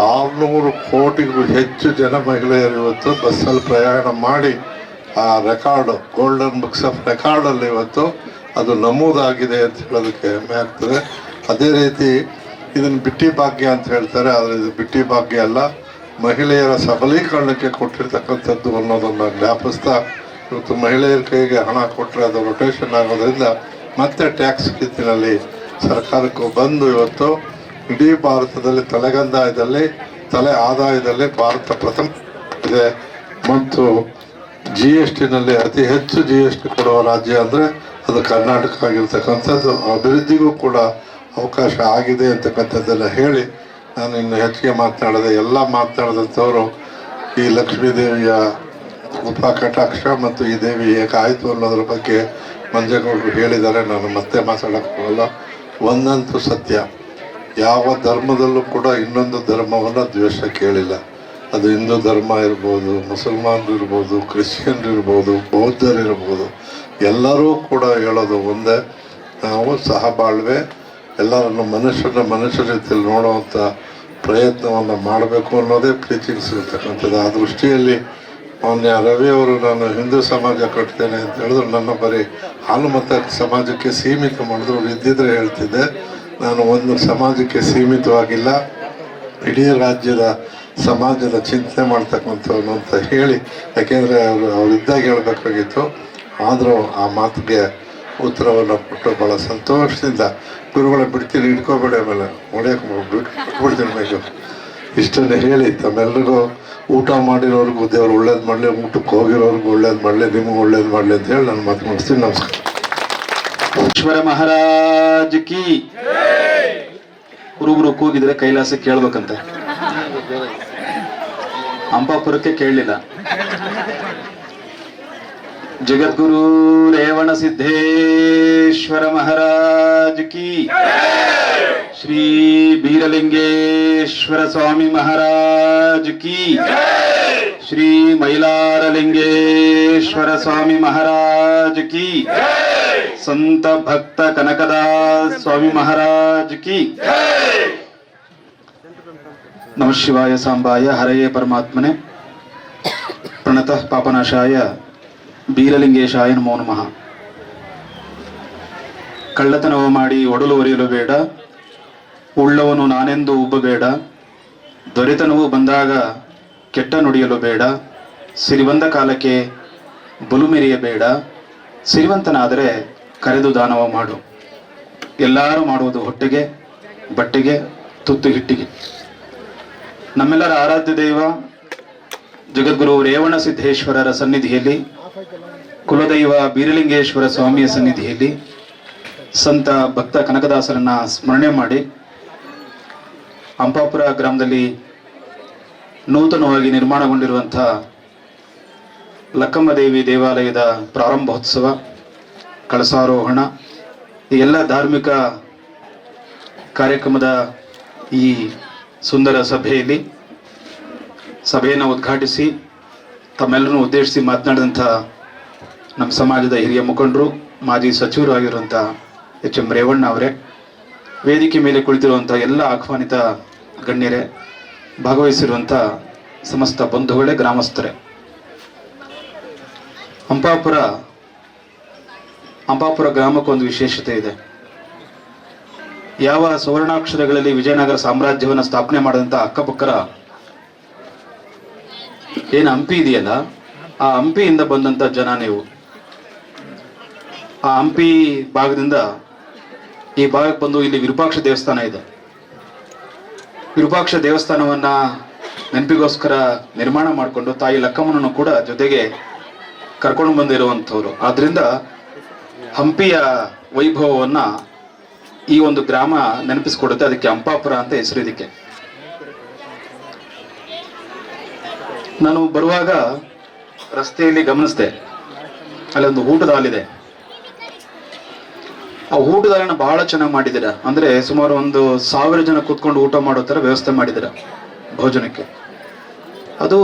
Speaker 10: 600 ಕೋಟಿಗೂ ಹೆಚ್ಚು ಜನ ಮಹಿಳೆಯರು ಇವತ್ತು ಬಸ್ಸಲ್ಲಿ ಪ್ರಯಾಣ ಮಾಡಿ ಆ ರೆಕಾರ್ಡು, ಗೋಲ್ಡನ್ ಬುಕ್ಸ್ ಆಫ್ ರೆಕಾರ್ಡಲ್ಲಿ ಇವತ್ತು ಅದು ನಮೂದಾಗಿದೆ ಅಂತ ಹೇಳೋದಕ್ಕೆ ಹೆಮ್ಮೆ ಆಗ್ತದೆ. ಅದೇ ರೀತಿ ಇದನ್ನು ಬಿಟ್ಟಿ ಭಾಗ್ಯ ಅಂತ ಹೇಳ್ತಾರೆ, ಆದರೆ ಇದು ಬಿಟ್ಟಿ ಭಾಗ್ಯ ಅಲ್ಲ, ಮಹಿಳೆಯರ ಸಬಲೀಕರಣಕ್ಕೆ ಕೊಟ್ಟಿರ್ತಕ್ಕಂಥದ್ದು ಅನ್ನೋದನ್ನು ಜ್ಞಾಪಿಸ್ತಾ, ಇವತ್ತು ಮಹಿಳೆಯರ ಕೈಗೆ ಹಣ ಕೊಟ್ಟರೆ ಅದು ರೊಟೇಷನ್ ಆಗೋದ್ರಿಂದ ಮತ್ತೆ ಟ್ಯಾಕ್ಸ್ ರೀತಿಯಲ್ಲಿ ಸರ್ಕಾರಕ್ಕೂ ಬಂದು ಇವತ್ತು ಇಡೀ ಭಾರತದಲ್ಲಿ ತಲೆ ಆದಾಯದಲ್ಲಿ ಭಾರತ ಪ್ರಥಮ ಇದೆ. ಮತ್ತು GSTನಲ್ಲಿ ಅತಿ ಹೆಚ್ಚು GST ಕೊಡುವ ರಾಜ್ಯ ಅಂದರೆ ಅದು ಕರ್ನಾಟಕ ಆಗಿರ್ತಕ್ಕಂಥದ್ದು. ಅಭಿವೃದ್ಧಿಗೂ ಕೂಡ ಅವಕಾಶ ಆಗಿದೆ ಅಂತಕ್ಕಂಥದ್ದನ್ನು ಹೇಳಿ ನಾನು ಇನ್ನು ಹೆಚ್ಚಿಗೆ ಮಾತನಾಡಿದೆ. ಎಲ್ಲ ಮಾತನಾಡಿದಂಥವರು ಈ ಲಕ್ಷ್ಮೀ ದೇವಿಯ ಕೃಪಾ ಕಟಾಕ್ಷ ಮತ್ತು ಈ ದೇವಿ ಏಕಾಯಿತು ಅನ್ನೋದ್ರ ಬಗ್ಗೆ ಮಂಜೇಗೌಡರು ಹೇಳಿದ್ದಾರೆ. ನಾನು ಮತ್ತೆ ಮಾತಾಡೋಕ್ಕೆ ಹೋಗಲ್ಲ. ಒಂದಂತೂ ಸತ್ಯ, ಯಾವ ಧರ್ಮದಲ್ಲೂ ಕೂಡ ಇನ್ನೊಂದು ಧರ್ಮವನ್ನು ದ್ವೇಷ ಕೇಳಿಲ್ಲ. ಅದು ಹಿಂದೂ ಧರ್ಮ ಇರ್ಬೋದು, ಮುಸಲ್ಮಾನರು ಇರ್ಬೋದು, ಕ್ರಿಶ್ಚಿಯನ್ರು ಇರ್ಬೋದು, ಬೌದ್ಧರು ಇರ್ಬೋದು, ಎಲ್ಲರೂ ಕೂಡ ಹೇಳೋದು ಒಂದೇ, ನಾವು ಸಹಬಾಳ್ವೆ, ಎಲ್ಲರನ್ನು ಮನುಷ್ಯ ರೀತಿಯಲ್ಲಿ ನೋಡುವಂಥ ಪ್ರಯತ್ನವನ್ನು ಮಾಡಬೇಕು ಅನ್ನೋದೇ ಪ್ರೀಚಿಂಗ್ಸ್ ಇರ್ತಕ್ಕಂಥದ್ದು. ಆ ದೃಷ್ಟಿಯಲ್ಲಿ ಮಾನ್ಯ ರವಿ ಅವರು ನಾನು ಹಿಂದೂ ಸಮಾಜ ಕಟ್ತೇನೆ ಅಂತ ಹೇಳಿದ್ರು, ನನ್ನ ಬರೀ ಹಾಲು ಮತ ಸಮಾಜಕ್ಕೆ ಸೀಮಿತ ಮಾಡಿದ್ರು. ಇದ್ದಿದ್ರೆ ಹೇಳ್ತಿದ್ದೆ, ನಾನು ಒಂದು ಸಮಾಜಕ್ಕೆ ಸೀಮಿತವಾಗಿಲ್ಲ, ಇಡೀ ರಾಜ್ಯದ ಸಮಾಜದ ಚಿಂತನೆ ಮಾಡ್ತಕ್ಕಂಥವ್ನು ಅಂತ ಹೇಳಿ, ಯಾಕೆಂದರೆ ಅವರಿದ್ದಾಗ ಹೇಳಬೇಕಾಗಿತ್ತು. ಆದರೂ ಆ ಮಾತಿಗೆ ಉತ್ತರವನ್ನು ಕೊಟ್ಟು ಭಾಳ ಸಂತೋಷದಿಂದ ಗುರುಗಳ ಬಿಡ್ತೀನಿ, ಇಟ್ಕೋಬೇಡ, ಆಮೇಲೆ ಹೊಡೆಯೋಕೆ ಬಿಟ್ಬಿಡ್ತೀನಿ ಮೇಗೂ, ಇಷ್ಟನ್ನೇ ಹೇಳಿ ತಮ್ಮೆಲ್ಲರಿಗೂ ಊಟ ಮಾಡಿರೋರ್ಗೂ ದೇವ್ರು ಒಳ್ಳೇದು ಮಾಡಲಿ, ಊಟಕ್ಕೆ ಹೋಗಿರೋರ್ಗೂ ಒಳ್ಳೇದು ಮಾಡಲಿ, ನಿಮ್ಗೆ ಒಳ್ಳೇದು ಮಾಡಲಿ ಅಂತ ಹೇಳಿ ನಾನು ಮಾತು ಮುಗಿಸ್ತೀನಿ. ನಮಸ್ಕಾರ.
Speaker 2: ಈಶ್ವರ ಮಹಾರಾಜ್ ಕಿ. ಕುರುಬರು ಕೂಗಿದ್ರೆ ಕೈಲಾಸಕ್ಕೆ ಕೇಳ್ಬೇಕಂತೆ, ಅಂಪಾಪುರಕ್ಕೆ ಕೇಳಲಿಲ್ಲ. ಜಗದ್ಗುರು ರೇವಣ ಸಿದ್ದೇಶ್ವರ ಮಹಾರಾಜ್ ಕಿ. ಶ್ರೀ ಬೀರಲಿಂಗೇಶ್ವರ ಸ್ವಾಮಿ ಮಹಾರಾಜ್ ಕಿ. ಶ್ರೀ ಮೈಲಾರಲಿಂಗೇಶ್ವರ ಸ್ವಾಮಿ ಮಹಾರಾಜ್ ಕಿ. ಸಂತ ಭಕ್ತ ಕನಕದಾಸ್ ಸ್ವಾಮಿ ಮಹಾರಾಜ್ ಕಿ. ನಮ ಶಿವಾಯ ಸಾಂಬಾಯ ಹರಯೇ ಪರಮಾತ್ಮನೆ ಪ್ರಣತಃ ಪಾಪನಾಶಾಯ ಬೀರಲಿಂಗೇಶಾಯ ನಮೋ ನಮಃ. ಕಳ್ಳತನವ ಮಾಡಿ ಒಡಲು ಒರೆಯಲು ಬೇಡ, ಉಳ್ಳವನು ನಾನೆಂದು ಉಬ್ಬಬೇಡ, ದೊರೆತನವು ಬಂದಾಗ ಕೆಟ್ಟ ನುಡಿಯಲು ಬೇಡ, ಸಿರಿವಂತ ಕಾಲಕ್ಕೆ ಬಲು ಮೆರೆಯಬೇಡ, ಸಿರಿವಂತನಾದರೆ ಕರೆದು ದಾನವ ಮಾಡು. ಎಲ್ಲರೂ ಮಾಡುವುದು ಹೊಟ್ಟೆಗೆ, ಬಟ್ಟೆಗೆ, ತುತ್ತು ಹಿಟ್ಟಿಗೆ. ನಮ್ಮೆಲ್ಲರ ಆರಾಧ್ಯ ದೈವ ಜಗದ್ಗುರು ರೇವಣ ಸಿದ್ದೇಶ್ವರರ ಸನ್ನಿಧಿಯಲ್ಲಿ, ಕುಲದೈವ ಬೀರಲಿಂಗೇಶ್ವರ ಸ್ವಾಮಿಯ ಸನ್ನಿಧಿಯಲ್ಲಿ ಸಂತ ಭಕ್ತ ಕನಕದಾಸರನ್ನ ಸ್ಮರಣೆ ಮಾಡಿ, ಅಂಪಾಪುರ ಗ್ರಾಮದಲ್ಲಿ ನೂತನವಾಗಿ ನಿರ್ಮಾಣಗೊಂಡಿರುವಂಥ ಲಕ್ಕಮ್ಮ ದೇವಿ ದೇವಾಲಯದ ಪ್ರಾರಂಭೋತ್ಸವ, ಕಳಸಾರೋಹಣ, ಈ ಎಲ್ಲ ಧಾರ್ಮಿಕ ಕಾರ್ಯಕ್ರಮದ ಈ ಸುಂದರ ಸಭೆಯಲ್ಲಿ ಸಭೆಯನ್ನು ಉದ್ಘಾಟಿಸಿ ತಮ್ಮೆಲ್ಲರನ್ನು ಉದ್ದೇಶಿಸಿ ಮಾತನಾಡಿದಂಥ ನಮ್ಮ ಸಮಾಜದ ಹಿರಿಯ ಮುಖಂಡರು, ಮಾಜಿ ಸಚಿವರು ಆಗಿರುವಂಥ ಎಚ್.ಎಂ. ರೇವಣ್ಣ ಅವರೇ, ವೇದಿಕೆ ಮೇಲೆ ಕುಳಿತಿರುವಂಥ ಎಲ್ಲ ಆಹ್ವಾನಿತ ಗಣ್ಯರೇ, ಭಾಗವಹಿಸಿರುವಂಥ ಸಮಸ್ತ ಬಂಧುಗಳೇ, ಗ್ರಾಮಸ್ಥರೇ. ಅಂಪಾಪುರ ಗ್ರಾಮಕ್ಕೊಂದು ವಿಶೇಷತೆ ಇದೆ. ಯಾವ ಸುವರ್ಣಾಕ್ಷರಗಳಲ್ಲಿ ವಿಜಯನಗರ ಸಾಮ್ರಾಜ್ಯವನ್ನು ಸ್ಥಾಪನೆ ಮಾಡಿದಂಥ ಅಕ್ಕಪಕ್ಕರ ಏನು ಹಂಪಿ ಇದೆಯಲ್ಲ, ಆ ಹಂಪಿಯಿಂದ ಬಂದಂಥ ಜನ ನೀವು. ಆ ಹಂಪಿ ಭಾಗದಿಂದ ಈ ಭಾಗಕ್ಕೆ ಬಂದು ಇಲ್ಲಿ ವಿರೂಪಾಕ್ಷ ದೇವಸ್ಥಾನ ಇದೆ. ವಿರೂಪಾಕ್ಷ ದೇವಸ್ಥಾನವನ್ನ ನೆನಪಿಗೋಸ್ಕರ ನಿರ್ಮಾಣ ಮಾಡಿಕೊಂಡು ತಾಯಿ ಲಕ್ಕಮ್ಮನನ್ನು ಕೂಡ ಜೊತೆಗೆ ಕರ್ಕೊಂಡು ಬಂದಿರುವಂಥವ್ರು. ಆದ್ರಿಂದ ಹಂಪಿಯ ವೈಭವವನ್ನ ಈ ಒಂದು ಗ್ರಾಮ ನೆನಪಿಸ್ಕೊಡುತ್ತೆ. ಅದಕ್ಕೆ ಅಂಪಾಪುರ ಅಂತ ಹೆಸರು ಇದಕ್ಕೆ. ನಾನು ಬರುವಾಗ ರಸ್ತೆಯಲ್ಲಿ ಗಮನಿಸಿದೆ, ಅಲ್ಲೊಂದು ಊಟದ ಹಾಲಿದೆ. ಆ ಊಟದ ಹಾಲನ್ನ ಬಹಳ ಚೆನ್ನಾಗಿ ಮಾಡಿದ್ದೀರ. ಅಂದ್ರೆ ಸುಮಾರು ಒಂದು 1000 ಜನ ಕೂತ್ಕೊಂಡು ಊಟ ಮಾಡೋ ತರ ವ್ಯವಸ್ಥೆ ಮಾಡಿದ್ದೀರ ಭೋಜನಕ್ಕೆ. ಅದು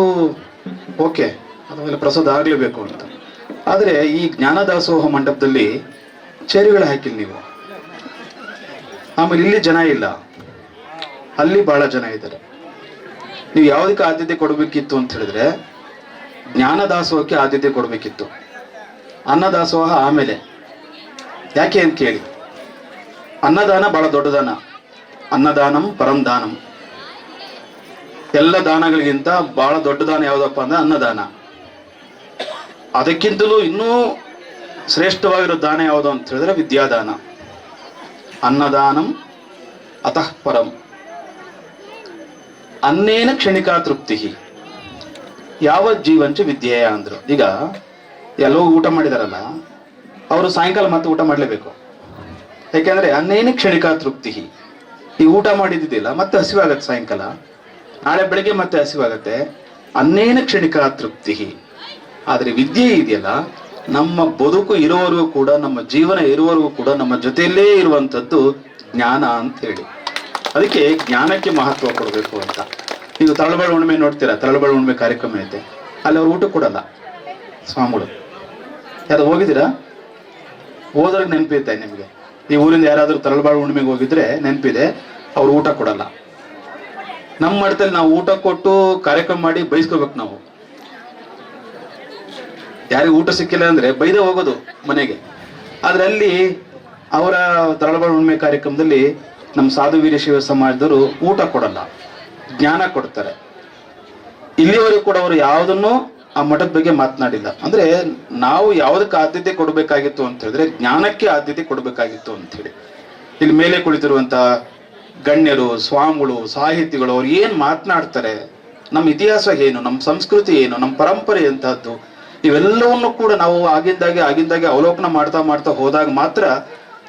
Speaker 2: ಓಕೆ, ಅದು ಪ್ರಸಾದ ಆಗ್ಲೇಬೇಕು ಅಂತ. ಆದ್ರೆ ಈ ಜ್ಞಾನದಾಸೋಹ ಮಂಟಪದಲ್ಲಿ ಚೇರುಗಳು ಹಾಕಿಲ್ಲ ನೀವು. ಆಮೇಲೆ ಇಲ್ಲಿ ಜನ ಇಲ್ಲ, ಅಲ್ಲಿ ಬಹಳ ಜನ ಇದ್ದಾರೆ. ನೀವು ಯಾವುದಕ್ಕೆ ಆದ್ಯತೆ ಕೊಡಬೇಕಿತ್ತು ಅಂತ ಹೇಳಿದ್ರೆ ಜ್ಞಾನದಾಸೋಹಕ್ಕೆ ಆದ್ಯತೆ ಕೊಡಬೇಕಿತ್ತು. ಅನ್ನದಾಸೋಹ ಆಮೇಲೆ. ಯಾಕೆ ಅಂತ ಕೇಳಿ, ಅನ್ನದಾನ ಬಹಳ ದೊಡ್ಡ ದಾನ. ಅನ್ನದಾನಂ ಪರಂ ದಾನಂ. ಎಲ್ಲ ದಾನಗಳಿಗಿಂತ ಬಹಳ ದೊಡ್ಡ ದಾನ ಯಾವುದಪ್ಪ ಅಂದ್ರೆ ಅನ್ನದಾನ. ಅದಕ್ಕಿಂತಲೂ ಇನ್ನೂ ಶ್ರೇಷ್ಠವಾಗಿರೋ ದಾನ ಯಾವುದು ಅಂತ ಹೇಳಿದ್ರೆ ವಿದ್ಯಾದಾನ. ಅನ್ನದಾನಂ ಅತಃ ಪರಂ. ಅನ್ನೇನ ಕ್ಷಣಿಕಾ ತೃಪ್ತಿ ಯಾವ ಜೀವಂಚ ವಿದ್ಯೆಯ ಅಂದ್ರು. ಈಗ ಎಲ್ಲೋ ಊಟ ಮಾಡಿದಾರಲ್ಲ, ಅವರು ಸಾಯಂಕಾಲ ಮತ್ತೆ ಊಟ ಮಾಡಲೇಬೇಕು. ಯಾಕೆಂದ್ರೆ ಅನ್ನೇನ ಕ್ಷಣಿಕಾ ತೃಪ್ತಿ. ಈ ಊಟ ಮಾಡಿದ್ದಿಲ್ಲ ಮತ್ತೆ ಹಸಿವಾಗತ್ತೆ, ಸಾಯಂಕಾಲ ನಾಳೆ ಬೆಳಿಗ್ಗೆ ಮತ್ತೆ ಹಸಿವಾಗತ್ತೆ. ಅನ್ನೇನ ಕ್ಷಣಿಕಾ ತೃಪ್ತಿ. ಆದ್ರೆ ವಿದ್ಯೆ ಇದೆಯಲ್ಲ, ನಮ್ಮ ಬದುಕು ಇರೋವರೆಗೂ ಕೂಡ, ನಮ್ಮ ಜೀವನ ಇರುವವರೆಗೂ ಕೂಡ ನಮ್ಮ ಜೊತೆಯಲ್ಲೇ ಇರುವಂಥದ್ದು ಜ್ಞಾನ ಅಂತ ಹೇಳಿ. ಅದಕ್ಕೆ ಜ್ಞಾನಕ್ಕೆ ಮಹತ್ವ ಕೊಡಬೇಕು ಅಂತ. ನೀವು ತರಳಬಾಳ ಹುಣ್ಣಿಮೆ ನೋಡ್ತೀರಾ, ತರಳಬಾಳ ಹುಣ್ಣಿಮೆ ಕಾರ್ಯಕ್ರಮ ಐತೆ, ಅಲ್ಲಿ ಅವ್ರು ಊಟ ಕೊಡಲ್ಲ ಸ್ವಾಮಿಗಳು. ಯಾರು ಹೋಗಿದ್ದೀರಾ? ಹೋದ್ರೆ ನೆನಪಿದೆ ನಿಮಗೆ. ಈ ಊರಿಂದ ಯಾರಾದ್ರೂ ತರಳಬಾಳ ಹುಣ್ಣಿಮೆಗೆ ಹೋಗಿದ್ರೆ ನೆನಪಿದೆ, ಅವ್ರು ಊಟ ಕೊಡಲ್ಲ. ನಮ್ಮ ಮಠದಲ್ಲಿ ನಾವು ಊಟ ಕೊಟ್ಟು ಕಾರ್ಯಕ್ರಮ ಮಾಡಿ ಬಯಸ್ಕೋಬೇಕು ನಾವು. ಯಾರಿಗೂ ಊಟ ಸಿಕ್ಕಿಲ್ಲ ಅಂದ್ರೆ ಬೈದೆ ಹೋಗೋದು ಮನೆಗೆ. ಆದ್ರೆ ಅಲ್ಲಿ ಅವರ ತರಳಬಾಳ ಹುಣ್ಣಿಮೆ ಕಾರ್ಯಕ್ರಮದಲ್ಲಿ ನಮ್ಮ ಸಾಧು ವೀರಶೈವ ಸಮಾಜದವರು ಊಟ ಕೊಡಲ್ಲ, ಜ್ಞಾನ ಕೊಡ್ತಾರೆ. ಇಲ್ಲಿವರೆಗೂ ಕೂಡ ಅವರು ಯಾವುದನ್ನು ಆ ಮಠದ ಬಗ್ಗೆ ಮಾತನಾಡಿಲ್ಲ. ಅಂದ್ರೆ ನಾವು ಯಾವುದಕ್ಕೆ ಆದ್ಯತೆ ಕೊಡಬೇಕಾಗಿತ್ತು ಅಂತ ಹೇಳಿದ್ರೆ ಜ್ಞಾನಕ್ಕೆ ಆದ್ಯತೆ ಕೊಡಬೇಕಾಗಿತ್ತು ಅಂತ ಹೇಳಿ. ಇಲ್ಲಿ ಮೇಲೆ ಕುಳಿತಿರುವಂತ ಗಣ್ಯರು, ಸ್ವಾಮಿಗಳು, ಸಾಹಿತಿಗಳು ಅವ್ರು ಏನ್ ಮಾತನಾಡ್ತಾರೆ, ನಮ್ಮ ಇತಿಹಾಸ ಏನು, ನಮ್ಮ ಸಂಸ್ಕೃತಿ ಏನು, ನಮ್ಮ ಪರಂಪರೆ ಎಂತಹದ್ದು, ಇವೆಲ್ಲವನ್ನು ಕೂಡ ನಾವು ಆಗಿಂದಾಗೆ ಅವಲೋಕನ ಮಾಡ್ತಾ ಹೋದಾಗ ಮಾತ್ರ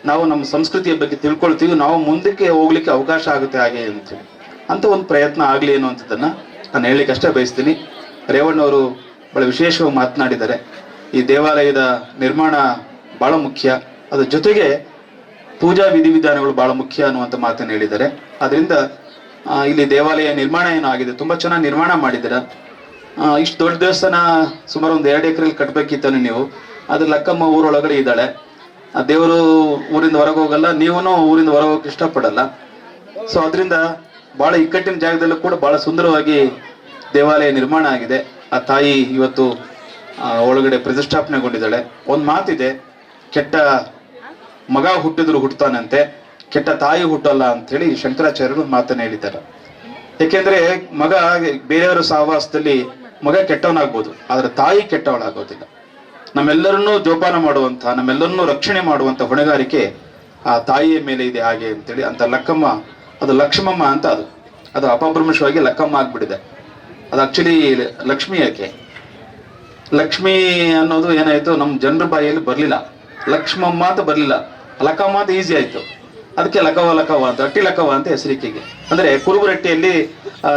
Speaker 2: ನಾವು ನಮ್ಮ ಸಂಸ್ಕೃತಿಯ ಬಗ್ಗೆ ತಿಳ್ಕೊಳ್ತೀವಿ, ನಾವು ಮುಂದಕ್ಕೆ ಹೋಗ್ಲಿಕ್ಕೆ ಅವಕಾಶ ಆಗುತ್ತೆ ಹಾಗೆ ಅಂತೇಳಿ. ಅಂತ ಒಂದು ಪ್ರಯತ್ನ ಆಗ್ಲಿ ಅನ್ನುವಂಥದ್ದನ್ನ ನಾನು ಹೇಳಲಿಕ್ಕೆ ಅಷ್ಟೇ ಬಯಸ್ತೀನಿ. ರೇವಣ್ಣವರು ಬಹಳ ವಿಶೇಷವಾಗಿ ಮಾತನಾಡಿದ್ದಾರೆ. ಈ ದೇವಾಲಯದ ನಿರ್ಮಾಣ ಬಹಳ ಮುಖ್ಯ, ಅದ್ರ ಜೊತೆಗೆ ಪೂಜಾ ವಿಧಿವಿಧಾನಗಳು ಬಹಳ ಮುಖ್ಯ ಅನ್ನುವಂಥ ಮಾತನ್ನು ಹೇಳಿದ್ದಾರೆ. ಅದರಿಂದ ಇಲ್ಲಿ ದೇವಾಲಯ ನಿರ್ಮಾಣ ಏನೋ ಆಗಿದೆ, ತುಂಬಾ ಚೆನ್ನಾಗಿ ನಿರ್ಮಾಣ ಮಾಡಿದ್ದೀರ. ಇಷ್ಟು ದೊಡ್ಡ ದೇವಸ್ಥಾನ ಸುಮಾರು ಒಂದು 2 ಎಕರೆಯಲ್ಲಿ ಕಟ್ಬೇಕಿತ್ತಾನೆ ನೀವು. ಅದ್ರ ಲಕ್ಕಮ್ಮ ಊರೊಳಗಡೆ ಇದ್ದಾಳೆ. ಆ ದೇವರು ಊರಿಂದ ಹೊರಗೆ ಹೋಗಲ್ಲ, ನೀವೂ ಊರಿಂದ ಹೊರಗೆ ಹೋಗಕ್ಕೆ ಇಷ್ಟಪಡಲ್ಲ. ಸೊ ಅದರಿಂದ ಬಹಳ ಇಕ್ಕಟ್ಟಿನ ಜಾಗದಲ್ಲೂ ಕೂಡ ಬಹಳ ಸುಂದರವಾಗಿ ದೇವಾಲಯ ನಿರ್ಮಾಣ ಆಗಿದೆ. ಆ ತಾಯಿ ಇವತ್ತು ಒಳಗಡೆ ಪ್ರತಿಷ್ಠಾಪನೆಗೊಂಡಿದ್ದಾಳೆ. ಒಂದು ಮಾತಿದೆ, ಕೆಟ್ಟ ಮಗ ಹುಟ್ಟಿದ್ರು ಹುಟ್ಟುತ್ತಾನಂತೆ, ಕೆಟ್ಟ ತಾಯಿ ಹುಟ್ಟಲ್ಲ ಅಂತ ಹೇಳಿ ಶಂಕರಾಚಾರ್ಯರು ಮಾತನ್ನ ಹೇಳಿದ್ದಾರೆ. ಯಾಕೆಂದ್ರೆ ಮಗ ಬೇರೆಯವರ ಸಹವಾಸದಲ್ಲಿ ಮಗ ಕೆಟ್ಟವನಾಗ್ಬೋದು, ಆದ್ರೆ ತಾಯಿ ಕೆಟ್ಟವಳಾಗೋದಿಲ್ಲ. ನಮ್ಮೆಲ್ಲರನ್ನೂ ಜೋಪಾನ ಮಾಡುವಂತ, ನಮ್ಮೆಲ್ಲರನ್ನೂ ರಕ್ಷಣೆ ಮಾಡುವಂತ ಹೊಣೆಗಾರಿಕೆ ಆ ತಾಯಿಯ ಮೇಲೆ ಇದೆ ಹಾಗೆ ಅಂತೇಳಿ. ಅಂತ ಲಕ್ಕಮ್ಮ, ಅದು ಲಕ್ಷ್ಮಮ್ಮ ಅಂತ, ಅದು ಅಪಭ್ರಂಶವಾಗಿ ಲಕ್ಕಮ್ಮ ಆಗ್ಬಿಟ್ಟಿದೆ. ಅದು ಆಕ್ಚುಲಿ ಲಕ್ಷ್ಮಿ. ಯಾಕೆ ಲಕ್ಷ್ಮಿ ಅನ್ನೋದು ಏನಾಯ್ತು, ನಮ್ಮ ಜನರ ಬಾಯಿಯಲ್ಲಿ ಬರ್ಲಿಲ್ಲ, ಲಕ್ಷ್ಮಮ್ಮ ಅಂತ ಬರ್ಲಿಲ್ಲ, ಲಕ್ಕಮ್ಮ ಅಂತ ಈಸಿ ಆಯ್ತು. ಅದಕ್ಕೆ ಲಕ್ಕವ ಅಂತ, ಅಟ್ಟಿ ಲಕ್ಕವ ಅಂತ ಹೆಸರಿಕೆಗೆ. ಅಂದ್ರೆ ಕುರುಬರಟ್ಟಿಯಲ್ಲಿ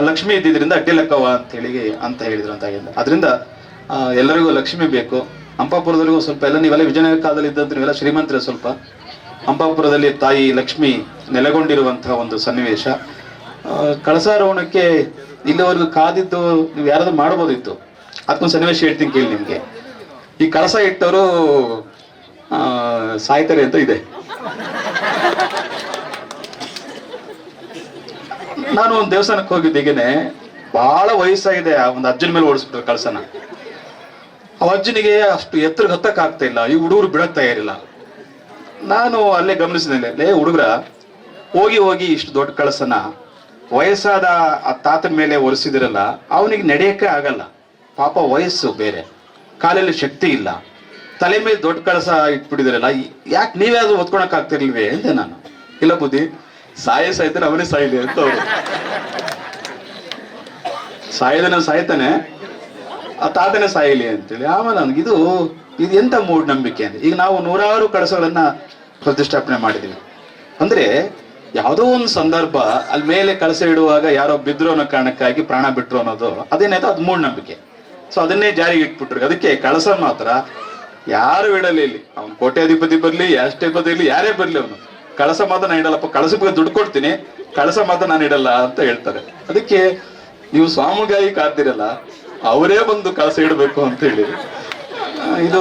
Speaker 2: ಲಕ್ಷ್ಮಿ ಇದ್ದಿದ್ರಿಂದ ಅಟ್ಟಿ ಲಕ್ಕವ ಅಂತ ಹೇಳಿದ್ರು ಅಂತ. ಅದರಿಂದ ಎಲ್ಲರಿಗೂ ಲಕ್ಷ್ಮಿ ಬೇಕು. ಹಂಪಾಪುರದಲ್ಲಿಗೂ ಸ್ವಲ್ಪ ಎಲ್ಲ ನೀವೆಲ್ಲ ವಿಜಯನಗರ ಕಾಲದಲ್ಲಿ ಇದ್ದಂತ ನೀವೆಲ್ಲ ಶ್ರೀಮಂತರ. ಸ್ವಲ್ಪ ಹಂಪಾಪುರದಲ್ಲಿ ತಾಯಿ ಲಕ್ಷ್ಮಿ ನೆಲೆಗೊಂಡಿರುವಂತಹ ಒಂದು ಸನ್ನಿವೇಶ. ಕಳಸಾರೋಹಣಕ್ಕೆ ಇಲ್ಲಿವರೆಗೂ ಕಾದಿದ್ದು ನೀವು ಯಾರಾದ್ರೂ ಮಾಡ್ಬೋದಿತ್ತು. ಅದಕ್ಕೊಂದು ಸನ್ನಿವೇಶ ಹೇಳ್ತೀನಿ ಕೇಳಿ ನಿಮ್ಗೆ. ಈ ಕಳಸ ಇಟ್ಟವರು ಸಾಯ್ತಾರೆ ಅಂತ ಇದೆ. ನಾನು ಒಂದು ದೇವಸ್ಥಾನಕ್ಕೆ ಹೋಗಿದ್ದೀಗೇನೆ, ಬಹಳ ವಯಸ್ಸಾಗಿದೆ, ಒಂದು ಅಜ್ಜನ ಮೇಲೆ ಓಡಿಸ್ಬಿಟ್ರು ಕಳಸನ. ಆ ಅಜ್ಜನಿಗೆ ಅಷ್ಟು ಎತ್ತರಕ್ಕೆ ಹತ್ತಕ್ಕೆ ಆಗ್ತಾ ಇಲ್ಲ, ಈ ಹುಡುಗರು ಬಿಡಕ್ ತಯಾರಿಲ್ಲ. ನಾನು ಅಲ್ಲೇ ಗಮನಿಸಿದೆ, ಹುಡುಗರ ಹೋಗಿ ಇಷ್ಟು ದೊಡ್ಡ ಕಳಸನ ವಯಸ್ಸಾದ ಆ ತಾತನ ಮೇಲೆ ಒರೆಸಿದಿರಲ್ಲ, ಅವನಿಗೆ ನಡೆಯಕ್ಕೆ ಆಗಲ್ಲ. ಪಾಪ ವಯಸ್ಸು ಬೇರೆ, ಕಾಲಲ್ಲಿ ಶಕ್ತಿ ಇಲ್ಲ, ತಲೆ ಮೇಲೆ ದೊಡ್ಡ ಕಳಸ ಇಟ್ಬಿಟ್ಟಿದಿರಲ್ಲ, ಯಾಕೆ ನೀವೇ ಅದು ಹೊತ್ಕೊಳಕ್ ಆಗ್ತಿರ್ಲಿಲ್ವೇ ಅಂದೆ ನಾನು. ಇಲ್ಲ ಬುದ್ಧಿ, ಸಾಯ್ತಾನೆ ಅವನೇ ಸಾಯ್ಲಿ ಅಂತ ಅವರು. ಸಾಯ್ತಾನೆ, ಆ ತಾತನೇ ಸಾಯಲಿ ಅಂತೇಳಿ. ಆಮೇಲೆ ನನ್ಗೆ ಇದು ಎಂತ ಮೂಢನಂಬಿಕೆ ಅಂದ್ರೆ, ಈಗ ನಾವು 100 ಕಳಸಗಳನ್ನ ಪ್ರತಿಷ್ಠಾಪನೆ ಮಾಡಿದೀವಿ ಅಂದ್ರೆ ಯಾವುದೋ ಒಂದು ಸಂದರ್ಭ ಅಲ್ಲಿ ಮೇಲೆ ಕಳಸ ಇಡುವಾಗ ಯಾರೋ ಬಿದ್ರು ಅನ್ನೋ ಕಾರಣಕ್ಕಾಗಿ ಪ್ರಾಣ ಬಿಟ್ರು ಅನ್ನೋದು ಅದೇನಾಯ್ತು, ಅದು ಮೂಢನಂಬಿಕೆ. ಸೊ ಅದನ್ನೇ ಜಾರಿಗೆ ಇಟ್ಬಿಟ್ರು. ಅದಕ್ಕೆ ಕಳಸ ಮಾತ್ರ ಯಾರು ಇಡಲಿ, ಇಲ್ಲಿ ಅವ್ನು ಕೋಟ್ಯಾಧಿಪತಿ ಬರ್ಲಿ, ಅಷ್ಟೇಪತಿ ಇರ್ಲಿ, ಯಾರೇ ಬರ್ಲಿ, ಅವನು ಕಳಸ ಮಾತ್ರ ನಾನು ಇಡಲ್ಲಪ್ಪ, ಕಳಸಕ್ಕೆ ದುಡ್ಡು ಕೊಡ್ತೀನಿ, ಕಳಸ ಮಾತ್ರ ನಾನು ಇಡಲ್ಲ ಅಂತ ಹೇಳ್ತಾರೆ. ಅದಕ್ಕೆ ನೀವು ಸ್ವಾಮಿಗಾಗಿ ಕಾಡ್ತಿರಲ್ಲ, ಅವರೇ ಬಂದು ಕಳಸ ಇಡಬೇಕು ಅಂತ ಹೇಳಿ ಇದು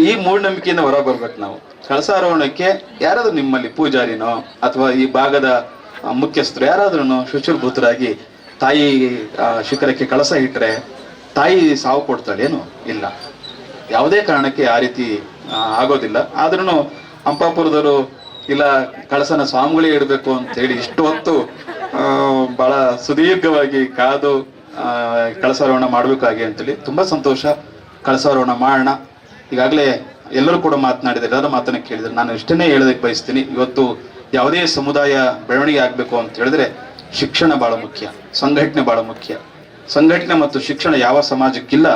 Speaker 2: ಈ ಮೂಢನಂಬಿಕೆಯಿಂದ ಹೊರ ಬರ್ಬೇಕು ನಾವು. ಕಳಸಾರೋಹಣಕ್ಕೆ ಯಾರಾದ್ರೂ ನಿಮ್ಮಲ್ಲಿ ಪೂಜಾರಿನೋ ಅಥವಾ ಈ ಭಾಗದ ಮುಖ್ಯಸ್ಥರು ಯಾರಾದ್ರೂ ಶುಚಿರ್ಭೂತರಾಗಿ ತಾಯಿ ಶಿಖರಕ್ಕೆ ಕಳಸ ಇಟ್ರೆ ತಾಯಿ ಸಾವು ಕೊಡ್ತಾಳೆ ಏನು? ಇಲ್ಲ, ಯಾವುದೇ ಕಾರಣಕ್ಕೆ ಆ ರೀತಿ ಆಗೋದಿಲ್ಲ. ಆದ್ರೂ ಹಂಪಾಪುರದವರು ಇಲ್ಲ ಕಳಸನ ಸ್ವಾಮಿಗಳೇ ಇಡಬೇಕು ಅಂತ ಹೇಳಿ ಇಷ್ಟು ಹೊತ್ತು ಬಹಳ ಸುದೀರ್ಘವಾಗಿ ಕಾದು ಕಳಸಾರೋಹಣ ಮಾಡ್ಬೇಕಾಗಿ ಅಂತೇಳಿ ತುಂಬಾ ಸಂತೋಷ. ಕಳಸಾರೋಹಣ ಮಾಡೋಣ. ಈಗಾಗಲೇ ಎಲ್ಲರೂ ಕೂಡ ಮಾತನಾಡಿದ್ದಾರೆ, ಎಲ್ಲರೂ ಮಾತನ್ನ ಕೇಳಿದ್ರೆ ನಾನು ಇಷ್ಟನ್ನೇ ಹೇಳೋದಕ್ಕೆ ಬಯಸ್ತೀನಿ. ಇವತ್ತು ಯಾವುದೇ ಸಮುದಾಯ ಬೆಳವಣಿಗೆ ಆಗ್ಬೇಕು ಅಂತ ಹೇಳಿದ್ರೆ ಶಿಕ್ಷಣ ಬಹಳ ಮುಖ್ಯ, ಸಂಘಟನೆ ಬಹಳ ಮುಖ್ಯ. ಸಂಘಟನೆ ಮತ್ತು ಶಿಕ್ಷಣ ಯಾವ ಸಮಾಜಕ್ಕಿಲ್ಲ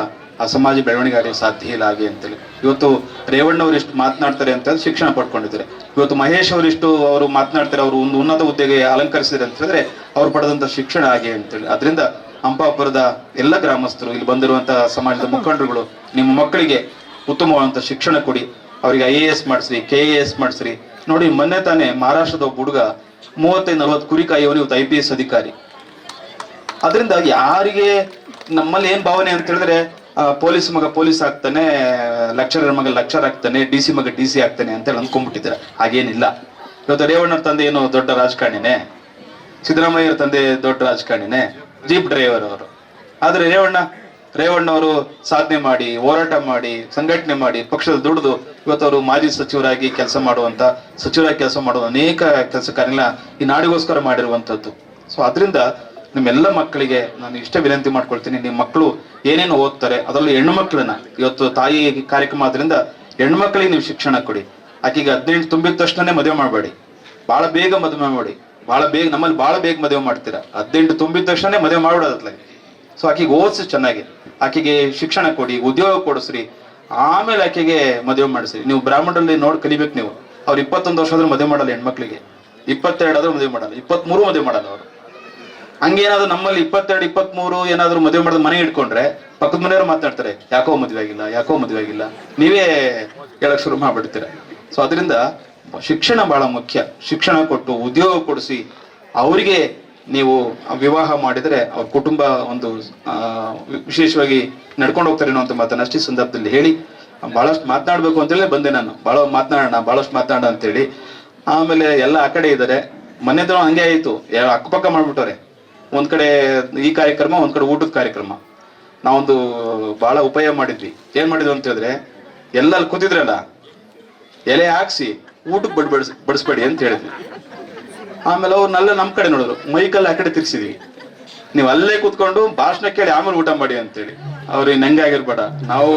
Speaker 2: ಆ ಸಮಾಜ ಬೆಳವಣಿಗೆ ಆಗಲು ಸಾಧ್ಯ ಇಲ್ಲ ಹಾಗೆ ಅಂತೇಳಿ. ಇವತ್ತು ರೇವಣ್ಣವ್ರು ಎಷ್ಟು ಮಾತನಾಡ್ತಾರೆ ಅಂತ ಶಿಕ್ಷಣ ಪಡ್ಕೊಂಡಿದ್ದಾರೆ. ಇವತ್ತು ಮಹೇಶ್ ಅವರಿಷ್ಟು ಅವರು ಮಾತನಾಡ್ತಾರೆ, ಅವರು ಒಂದು ಉನ್ನತ ಹುದ್ದೆಗೆ ಅಲಂಕರಿಸಿದ್ದಾರೆ ಅಂತ ಹೇಳಿದ್ರೆ ಅವ್ರು ಪಡೆದಂತ ಶಿಕ್ಷಣ ಹಾಗೆ ಅಂತೇಳಿ. ಅದರಿಂದ ಹಂಪಾಪುರದ ಎಲ್ಲ ಗ್ರಾಮಸ್ಥರು, ಇಲ್ಲಿ ಬಂದಿರುವಂತಹ ಸಮಾಜದ ಮುಖಂಡರುಗಳು, ನಿಮ್ಮ ಮಕ್ಕಳಿಗೆ ಉತ್ತಮವಾದಂತ ಶಿಕ್ಷಣ ಕೊಡಿ, ಅವರಿಗೆ IAS ಮಾಡಿಸ್ರಿ, KAS ಮಾಡಿಸ್ರಿ. ನೋಡಿ, ಮೊನ್ನೆ ತಾನೇ ಮಹಾರಾಷ್ಟ್ರದ ಒಬ್ಬ ಹುಡುಗ 35-40 ಕುರಿ ಕಾಯುವನು, ಇವತ್ತು IPS ಅಧಿಕಾರಿ. ಅದರಿಂದ ಯಾರಿಗೆ ನಮ್ಮಲ್ಲಿ ಏನ್ ಭಾವನೆ ಅಂತ ಹೇಳಿದ್ರೆ ಪೊಲೀಸ್ ಮಗ ಪೊಲೀಸ್ ಆಗ್ತಾನೆ, ಲೆಕ್ಚರರ್ ಮಗ ಲೆಕ್ಚರ್ ಆಗ್ತಾನೆ, DC ಮಗ DC ಆಗ್ತಾನೆ ಅಂತ ಹೇಳಿ ಅಂದ್ಕೊಂಡ್ಬಿಟ್ಟಿದ್ದಾರೆ. ಹಾಗೇನಿಲ್ಲ. ಇವತ್ತು ರೇವಣ್ಣರ ತಂದೆ ಏನು ದೊಡ್ಡ ರಾಜಕಾರಣಿನೇ, ಸಿದ್ದರಾಮಯ್ಯರ ತಂದೆ ದೊಡ್ಡ ರಾಜಕಾರಣಿನೇ, ಜೀಪ್ ಡ್ರೈವರ್ ಅವರು. ಆದ್ರೆ ರೇವಣ್ಣ ರೇವಣ್ಣವರು ಸಾಧನೆ ಮಾಡಿ, ಹೋರಾಟ ಮಾಡಿ, ಸಂಘಟನೆ ಮಾಡಿ, ಪಕ್ಷದ ದುಡಿದು ಇವತ್ತವರು ಮಾಜಿ ಸಚಿವರಾಗಿ ಕೆಲಸ ಮಾಡುವಂತ, ಸಚಿವರಾಗಿ ಕೆಲಸ ಮಾಡುವ ಅನೇಕ ಕೆಲಸ ಕಾರ್ಯಗಳನ್ನ ಈ ನಾಡಿಗೋಸ್ಕರ ಮಾಡಿರುವಂತದ್ದು. ಸೊ ಅದರಿಂದ ನಿಮ್ಮೆಲ್ಲ ಮಕ್ಕಳಿಗೆ ನಾನು ಇಷ್ಟೇ ವಿನಂತಿ ಮಾಡ್ಕೊಳ್ತೀನಿ, ನಿಮ್ಮ ಮಕ್ಕಳು ಏನೇನು ಓದ್ತಾರೆ, ಅದರಲ್ಲೂ ಹೆಣ್ಣು ಮಕ್ಕಳನ್ನ, ಇವತ್ತು ತಾಯಿ ಕಾರ್ಯಕ್ರಮ ಆದ್ರಿಂದ ಹೆಣ್ಣು ಮಕ್ಕಳಿಗೆ ನೀವು ಶಿಕ್ಷಣ ಕೊಡಿ. ಆಕೆಗೆ 18 ತುಂಬಿದ ತಕ್ಷಣನೇ ಮದುವೆ ಮಾಡಬೇಡಿ, ಬಹಳ ಬೇಗ ಮದುವೆ ಮಾಡಿ, ಬಹಳ ಬೇಗ ನಮ್ಮಲ್ಲಿ ಬಹಳ ಬೇಗ ಮದುವೆ ಮಾಡ್ತೀರಾ. 18 ತುಂಬಿದ ತಕ್ಷಣ ಮದುವೆ ಮಾಡ್ಬಿಡೋದತ್ಲಾಗೆ. ಸೊ ಆಕೆಗೆ ಓದಿಸಿ ಚೆನ್ನಾಗಿ, ಆಕೆಗೆ ಶಿಕ್ಷಣ ಕೊಡಿ, ಉದ್ಯೋಗ ಕೊಡಿಸ್ರಿ, ಆಮೇಲೆ ಆಕೆಗೆ ಮದುವೆ ಮಾಡಿಸ್ರಿ. ನೀವು ಬ್ರಾಹ್ಮಣರಲ್ಲಿ ನೋಡಿ ಕಲಿಬೇಕು ನೀವು. ಅವ್ರು 21 ವರ್ಷ ಆದ್ರೂ ಮದುವೆ ಮಾಡಲ್ಲ ಹೆಣ್ಮಕ್ಳಿಗೆ, 22 ಆದ್ರೂ ಮದುವೆ ಮಾಡಲ್ಲ, 23 ಮದುವೆ ಮಾಡಲ್ಲ ಅವರು. ಹಂಗೇನಾದ್ರು ನಮ್ಮಲ್ಲಿ 22, 23 ಏನಾದ್ರು ಮದುವೆ ಮಾಡಿದ್ರೆ ಮನೆ ಇಟ್ಕೊಂಡ್ರೆ ಪಕ್ಕದ ಮನೆಯವರು ಮಾತಾಡ್ತಾರೆ, ಯಾಕೋ ಮದುವೆ ಆಗಿಲ್ಲ, ಯಾಕೋ ಮದುವೆ ಆಗಿಲ್ಲ, ನೀವೇ ಹೇಳಕ್ ಶುರು ಮಾಡ್ಬಿಡ್ತೀರ. ಸೊ ಅದರಿಂದ ಶಿಕ್ಷಣ ಬಹಳ ಮುಖ್ಯ. ಶಿಕ್ಷಣ ಕೊಟ್ಟು ಉದ್ಯೋಗ ಕೊಡಿಸಿ ಅವರಿಗೆ ನೀವು ವಿವಾಹ ಮಾಡಿದರೆ ಅವ್ರ ಕುಟುಂಬ ಒಂದು ವಿಶೇಷವಾಗಿ ನಡ್ಕೊಂಡು ಹೋಗ್ತಾರೆ ಅನ್ನೋ ಅಂತ ಮಾತನ್ನ ಅಷ್ಟೇ ಸಂದರ್ಭದಲ್ಲಿ ಹೇಳಿ, ಬಹಳಷ್ಟು ಮಾತನಾಡ್ಬೇಕು ಅಂತೇಳಿ ಬಂದೆ ನಾನು. ಬಹಳಷ್ಟು ಮಾತನಾಡ ಅಂತೇಳಿ. ಆಮೇಲೆ ಎಲ್ಲ ಆ ಕಡೆ ಇದ್ದಾರೆ, ಮನೆದ್ರು ಹಂಗೆ ಆಯ್ತು, ಅಕ್ಕಪಕ್ಕ ಮಾಡ್ಬಿಟ್ಟವ್ರೆ. ಒಂದ್ ಕಡೆ ಈ ಕಾರ್ಯಕ್ರಮ, ಒಂದ್ ಕಡೆ ಊಟದ ಕಾರ್ಯಕ್ರಮ. ನಾವೊಂದು ಬಹಳ ಉಪಾಯ ಮಾಡಿದ್ವಿ. ಏನ್ ಮಾಡಿದ್ವಿ ಅಂತ ಹೇಳಿದ್ರೆ, ಎಲ್ಲ ಅಲ್ಲಿ ಕೂತಿದ್ರಲ್ಲ ಎಲೆ ಹಾಕ್ಸಿ ಊಟಕ್ಕೆ ಬಡಿಸ್ಬೇಡಿ ಅಂತ ಹೇಳಿದ್ವಿ. ಆಮೇಲೆ ಅವ್ರನ್ನೆಲ್ಲ ನಮ್ ಕಡೆ ನೋಡಿದ್ರು, ಮೈಕಲ್ಲಿ ಆ ಕಡೆ ತಿರ್ಸಿದ್ವಿ, ನೀವು ಅಲ್ಲೇ ಕೂತ್ಕೊಂಡು ಭಾಷಣ ಕೇಳಿ ಆಮೇಲೆ ಊಟ ಮಾಡಿ ಅಂತೇಳಿ. ಅವ್ರಿಗೆ ನಂಗೆ ಆಗಿರ್ಬೇಡ, ನಾವು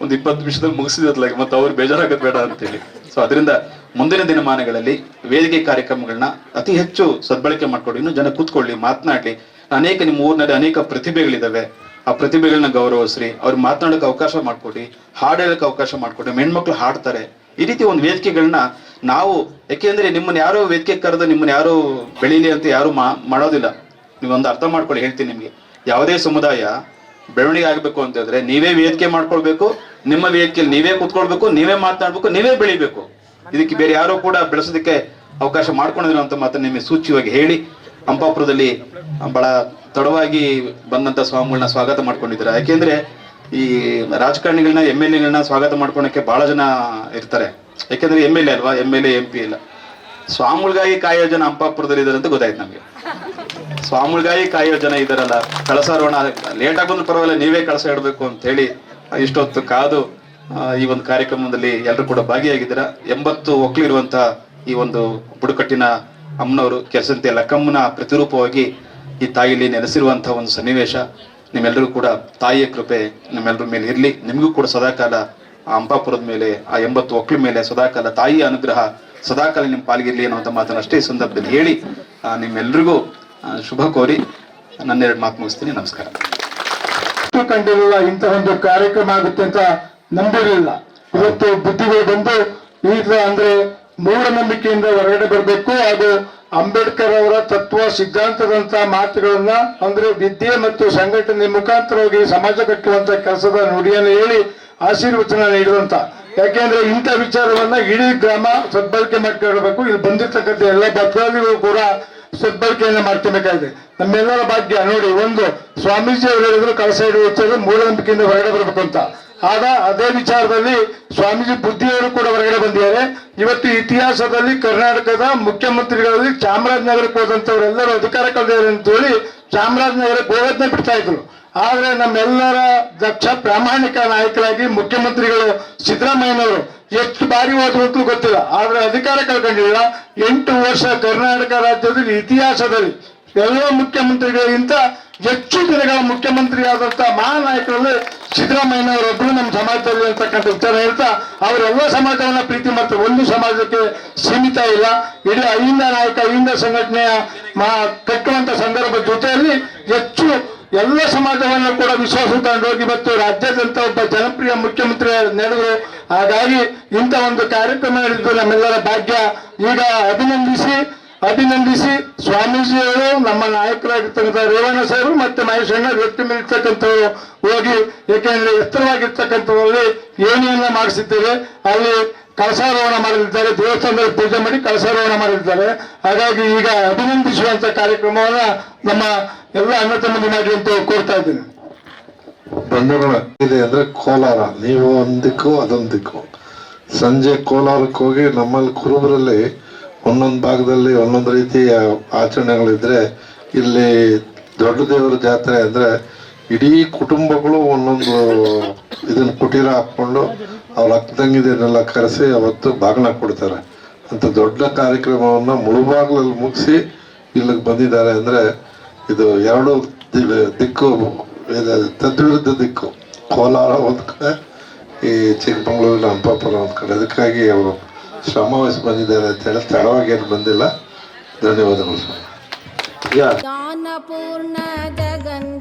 Speaker 2: ಒಂದು 20 ನಿಮಿಷದಲ್ಲಿ ಮುಗಿಸಿದ್ಲಾಗ ಮತ್ತೆ ಅವ್ರು ಬೇಜಾರಾಗೋದು ಬೇಡ ಅಂತೇಳಿ. ಸೊ ಅದರಿಂದ ಮುಂದಿನ ದಿನಮಾನಗಳಲ್ಲಿ ವೇದಿಕೆ ಕಾರ್ಯಕ್ರಮಗಳನ್ನ ಅತಿ ಹೆಚ್ಚು ಸದ್ಬಳಕೆ ಮಾಡ್ಕೊಂಡು ಇನ್ನೂ ಜನ ಕೂತ್ಕೊಳ್ಳಿ, ಮಾತನಾಡ್ಲಿ. ಅನೇಕ ನಿಮ್ಮ ಊರಿನಲ್ಲಿ ಅನೇಕ ಪ್ರತಿಭೆಗಳಿದಾವೆ, ಆ ಪ್ರತಿಭೆಗಳನ್ನ ಗೌರವಿಸ್ರಿ, ಅವ್ರಿಗೆ ಮಾತನಾಡೋಕೆ ಅವಕಾಶ ಮಾಡ್ಕೊಡಿ, ಹಾಡು ಹೇಳೋಕೆ ಅವಕಾಶ ಮಾಡ್ಕೊಡಿ. ಹೆಣ್ಮಕ್ಳು ಹಾಡ್ತಾರೆ. ಈ ರೀತಿ ಒಂದು ವೇದಿಕೆಗಳನ್ನ ನಾವು, ಯಾಕೆಂದ್ರೆ ನಿಮ್ಮನ್ನ ಯಾರೋ ವೇದಿಕೆ ಕರೆದು ನಿಮ್ಮನ್ನ ಯಾರು ಬೆಳೀಲಿ ಅಂತ ಯಾರು ಮಾಡೋದಿಲ್ಲ. ನೀವೊಂದು ಅರ್ಥ ಮಾಡ್ಕೊಳ್ಳಿ, ಹೇಳ್ತೀನಿ ನಿಮ್ಗೆ. ಯಾವುದೇ ಸಮುದಾಯ ಬೆಳವಣಿಗೆ ಆಗ್ಬೇಕು ಅಂತ ಹೇಳಿದ್ರೆ ನೀವೇ ವೇದಿಕೆ ಮಾಡ್ಕೊಳ್ಬೇಕು, ನಿಮ್ಮ ವೇದಿಕೆಯಲ್ಲಿ ನೀವೇ ಕೂತ್ಕೊಳ್ಬೇಕು, ನೀವೇ ಮಾತನಾಡ್ಬೇಕು, ನೀವೇ ಬೆಳಿಬೇಕು. ಇದಕ್ಕೆ ಬೇರೆ ಯಾರು ಕೂಡ ಬೆಳೆಸೋದಕ್ಕೆ ಅವಕಾಶ ಮಾಡ್ಕೊಂಡಿದ್ರು ಅಂತ ಮಾತನ್ನ ನಿಮಗೆ ಸೂಚ್ಯವಾಗಿ ಹೇಳಿ, ಹಂಪಾಪುರದಲ್ಲಿ ಬಹಳ ತಡವಾಗಿ ಬಂದಂತ ಸ್ವಾಮಿಗಳನ್ನ ಸ್ವಾಗತ ಮಾಡ್ಕೊಂಡಿದ್ದಾರೆ. ಯಾಕೆಂದ್ರೆ ಈ ರಾಜಕಾರಣಿಗಳನ್ನ, MLA ಸ್ವಾಗತ ಮಾಡ್ಕೊಳಕ್ಕೆ ಬಹಳ ಜನ ಇರ್ತಾರೆ. ಯಾಕೆಂದ್ರೆ MLA ಅಲ್ವಾ, MLA MP ಇಲ್ಲ. ಸ್ವಾಮಿಗಳಿಗಾಗಿ ಕಾಯೋ ಜನ ಹಂಪಾಪುರದಲ್ಲಿ ಇದಾರೆ ಅಂತ ಗೊತ್ತಾಯ್ತು ನಮ್ಗೆ. ಸ್ವಾಮಿಗಳಿಗಾಗಿ ಕಾಯೋ ಜನ ಇದಾರಲ್ಲ, ಕಳಸಾರೋಣ ಲೇಟ್ ಆಗಿ ಬಂದ್ರು ಪರವಾಗಿಲ್ಲ, ನೀವೇ ಕಳಸ ಇಡಬೇಕು ಅಂತ ಹೇಳಿ ಇಷ್ಟೊತ್ತು ಕಾದು ಈ ಒಂದು ಕಾರ್ಯಕ್ರಮದಲ್ಲಿ ಎಲ್ಲರೂ ಕೂಡ ಭಾಗಿಯಾಗಿದ್ದೀರಾ. 80 ಒಕ್ಕಲಿರುವಂತ ಈ ಒಂದು ಬುಡಕಟ್ಟಿನ ಅಮ್ಮನವರು ಕೆಸಂತೆ ಲಕ್ಕಮ್ಮನ ಪ್ರತಿರೂಪವಾಗಿ ಈ ತಾಯಿಲಿ ನೆಲೆಸಿರುವಂತಹ ಒಂದು ಸನ್ನಿವೇಶ. ನಿಮ್ಮೆಲ್ಲರೂ ಕೂಡ ತಾಯಿಯ ಕೃಪೆ ನಿಮ್ಮೆಲ್ಲರ ಮೇಲೆ ಇರಲಿ. ನಿಮಗೂ ಕೂಡ ಸದಾಕಾಲ ಆ ಹಂಪಾಪುರದ ಮೇಲೆ, ಆ 80 ಒಕ್ಕಳ ಮೇಲೆ ಸದಾಕಾಲ ತಾಯಿಯ ಅನುಗ್ರಹ ಸದಾಕಾಲ ನಿಮ್ಮ ಪಾಲ್ಗಿರ್ಲಿ ಅನ್ನುವಂಥ ಮಾತನ್ನು ಅಷ್ಟೇ ಸಂದರ್ಭದಲ್ಲಿ ಹೇಳಿ ನಿಮ್ಮೆಲ್ಲರಿಗೂ ಶುಭ ಕೋರಿ ನನ್ನ 2 ಮಾತು ಮುಗಿಸ್ತೀನಿ. ನಮಸ್ಕಾರ.
Speaker 5: ಕಂಡಿರಲಿಲ್ಲ, ಇಂಥ ಒಂದು ಕಾರ್ಯಕ್ರಮ ಆಗುತ್ತೆ ಅಂತ ನಂಬಿರಲಿಲ್ಲ. ಇವತ್ತು ಬುದ್ಧಿಗಳು ಬಂದು ಈಗ ಅಂದ್ರೆ ಮೂಢನಂಬಿಕೆಯಿಂದ ಹೊರಗಡೆ ಬರಬೇಕು, ಹಾಗೂ ಅಂಬೇಡ್ಕರ್ ಅವರ ತತ್ವ ಸಿದ್ಧಾಂತದಂತ ಮಾತುಗಳನ್ನ ಅಂದ್ರೆ ವಿದ್ಯೆ ಮತ್ತು ಸಂಘಟನೆ ಮುಖಾಂತರವಾಗಿ ಸಮಾಜ ಕಟ್ಟುವಂತ ಕೆಲಸದ ನುಡಿಯನ್ನು ಹೇಳಿ ಆಶೀರ್ವಚನ ನೀಡುವಂತ. ಯಾಕೆಂದ್ರೆ ಇಂಥ ವಿಚಾರವನ್ನ ಇಡೀ ಗ್ರಾಮ ಸದ್ಬಳಕೆ ಮಾಡ್ಕೊಳ್ಬೇಕು. ಇಲ್ಲಿ ಬಂದಿರ್ತಕ್ಕಂಥ ಎಲ್ಲ ಭಕ್ತಾದಿಗಳು ಕೂಡ ಸದ್ಬಳಕೆಯನ್ನ ಮಾಡ್ಕೊಬೇಕಾಗಿದೆ. ನಮ್ಮೆಲ್ಲರ ಭಾಗ್ಯ ನೋಡಿ, ಒಂದು ಸ್ವಾಮೀಜಿ ಅವರು ಹೇಳಿದ್ರು ಕಳಸ ಇಡುವ ಮೂಢನಂಬಿಕೆಯಿಂದ ಹೊರಗಡೆ ಬರಬೇಕು ಅಂತ. ಆಗ ಅದೇ ವಿಚಾರದಲ್ಲಿ ಸ್ವಾಮೀಜಿ ಬುದ್ಧಿಯವರು ಕೂಡ ಹೊರಗಡೆ ಬಂದಿದ್ದಾರೆ. ಇವತ್ತು ಇತಿಹಾಸದಲ್ಲಿ ಕರ್ನಾಟಕದ ಮುಖ್ಯಮಂತ್ರಿಗಳಲ್ಲಿ ಚಾಮರಾಜನಗರಕ್ಕೆ ಹೋದಂತವರೆಲ್ಲರೂ ಅಧಿಕಾರ ಕಳೆದಿದ್ದಾರೆ ಅಂತ ಹೇಳಿ ಚಾಮರಾಜನಗರಕ್ಕೆ ಹೋಗೋದನ್ನ ಬಿಡ್ತಾ ಇದ್ರು. ಆದ್ರೆ ನಮ್ಮೆಲ್ಲರ ದಕ್ಷ ಪ್ರಾಮಾಣಿಕ ನಾಯಕರಾಗಿ ಮುಖ್ಯಮಂತ್ರಿಗಳು ಸಿದ್ದರಾಮಯ್ಯನವರು ಎಷ್ಟು ಬಾರಿ ಹೋದ್ರು ಅಂತಲೂ ಗೊತ್ತಿಲ್ಲ, ಆದ್ರೆ ಅಧಿಕಾರ ಕಳ್ಕೊಂಡಿಲ್ಲ. 8 ವರ್ಷ ಕರ್ನಾಟಕ ರಾಜ್ಯದಲ್ಲಿ ಇತಿಹಾಸದಲ್ಲಿ ಎಲ್ಲ ಮುಖ್ಯಮಂತ್ರಿಗಳಿಗಿಂತ ಹೆಚ್ಚು ದಿನಗಳ ಮುಖ್ಯಮಂತ್ರಿ ಆದಂತ ಮಹಾನಾಯಕರಲ್ಲಿ ಸಿದ್ದರಾಮಯ್ಯನವರೊಬ್ಬರು ನಮ್ಮ ಸಮಾಜದಲ್ಲಿ ಅಂತಕ್ಕಂಥ ವಿಚಾರ ಹೇಳ್ತಾ ಅವರೆಲ್ಲ ಸಮಾಜವನ್ನ ಪ್ರೀತಿ ಮಾಡ್ತಾರೆ. ಒಂದು ಸಮಾಜಕ್ಕೆ ಸೀಮಿತ ಇಲ್ಲ. ಇಡೀ ಅಹಿಂದ ನಾಯಕ, ಅಹಿಂದ ಸಂಘಟನೆಯ ಕಟ್ಟುವಂತ ಸಂದರ್ಭದ ಜೊತೆಯಲ್ಲಿ ಹೆಚ್ಚು ಎಲ್ಲ ಸಮಾಜವನ್ನು ಕೂಡ ವಿಶ್ವಾಸ ತಗೊಂಡೋಗಿ ಇವತ್ತು ರಾಜ್ಯಾದ್ಯಂತ ಒಬ್ಬ ಜನಪ್ರಿಯ ಮುಖ್ಯಮಂತ್ರಿ ನಡೆದರು. ಹಾಗಾಗಿ ಇಂಥ ಒಂದು ಕಾರ್ಯಕ್ರಮ ನಡೆದು ನಮ್ಮೆಲ್ಲರ ಭಾಗ್ಯ. ಈಗ ಅಭಿನಂದಿಸಿ ಸ್ವಾಮೀಜಿಯವರು, ನಮ್ಮ ನಾಯಕರಾಗಿರ್ತಕ್ಕಂಥ ರೇವಣ್ಣ ಸಾಹೇಬರು ಮತ್ತೆ ಮಹೇಶಣ್ಣ ವ್ಯಕ್ತಿ ಮೇಲೆ ಇರ್ತಕ್ಕಂಥವ್ರು ಹೋಗಿ, ಏಕೆಂದ್ರೆ ಎತ್ತರವಾಗಿರ್ತಕ್ಕಂಥದ್ರಲ್ಲಿ ಏಣಿಯನ್ನ ಮಾಡಿಸಿದ್ದೇವೆ, ಅಲ್ಲಿ ಕಳಸಾರೋಹಣ ಮಾಡಲಿದ್ದಾರೆ, ದೇವಸ್ಥಾನದಲ್ಲಿ ಪೂಜೆ ಮಾಡಿ ಕಳಸಾರೋಹಣ ಮಾಡಲಿದ್ದಾರೆ. ಹಾಗಾಗಿ ಈಗ ಅಭಿನಂದಿಸುವಂತ ಕಾರ್ಯಕ್ರಮವನ್ನ ನಮ್ಮ ಎಲ್ಲ ಅಣ್ಣ ತಮ್ಮಂದಿ ಮಾಡಿ ಅಂತ ಕೋರ್ತಾ ಇದ್ದೀನಿ.
Speaker 10: ಬಂಧುಗಳು ಇದೆ ಅಂದ್ರೆ ಕೋಲಾರ, ನೀವು ಒಂದಿಕ್ಕು ಅದೊಂದಿಕ್ಕು. ಸಂಜೆ ಕೋಲಾರಕ್ಕೆ ಹೋಗಿ ನಮ್ಮಲ್ಲಿ ಕುರುಬರಲ್ಲಿ ಒಂದೊಂದು ಭಾಗದಲ್ಲಿ ಒಂದೊಂದು ರೀತಿಯ ಆಚರಣೆಗಳಿದ್ರೆ, ಇಲ್ಲಿ ದೊಡ್ಡ ದೇವರ ಜಾತ್ರೆ ಅಂದ್ರೆ ಇಡೀ ಕುಟುಂಬಗಳು ಒಂದೊಂದು ಇದನ್ನ ಕುಟೀರ ಹಾಕ್ಕೊಂಡು ಅವ್ರ ಅಕ್ಕ ತಂಗಿದನ್ನೆಲ್ಲ ಕರೆಸಿ ಅವತ್ತು ಬಾಗಿನ ಕೊಡ್ತಾರೆ ಅಂತ ದೊಡ್ಡ ಕಾರ್ಯಕ್ರಮವನ್ನು ಮುಳುಬಾಗ್ಲಲ್ಲಿ ಮುಗಿಸಿ ಇಲ್ಲಿಗೆ ಬಂದಿದ್ದಾರೆ ಅಂದರೆ ಇದು ಎರಡು ದಿಕ್ಕು ತದ್ವಿರುದ್ಧ ದಿಕ್ಕು. ಕೋಲಾರ ಒಂದು ಕಡೆ, ಈ ಚಿಕ್ಕಮಗಳೂರಿನ ಹಂಪಾಪುರ ಒಂದು ಕಡೆ. ಅದಕ್ಕಾಗಿ ಅವರು ಶ್ರಮ ವಹಿಸಿ ಬಂದಿದ್ದಾರೆ ಅಂತ ಹೇಳಿ ತಡವಾಗಿ ಏನು ಬಂದಿಲ್ಲ. ಧನ್ಯವಾದಗಳು ಸರ್.
Speaker 2: ಈಗ
Speaker 11: ಜ್ಞಾನಪೂರ್ಣ ಜಗನ್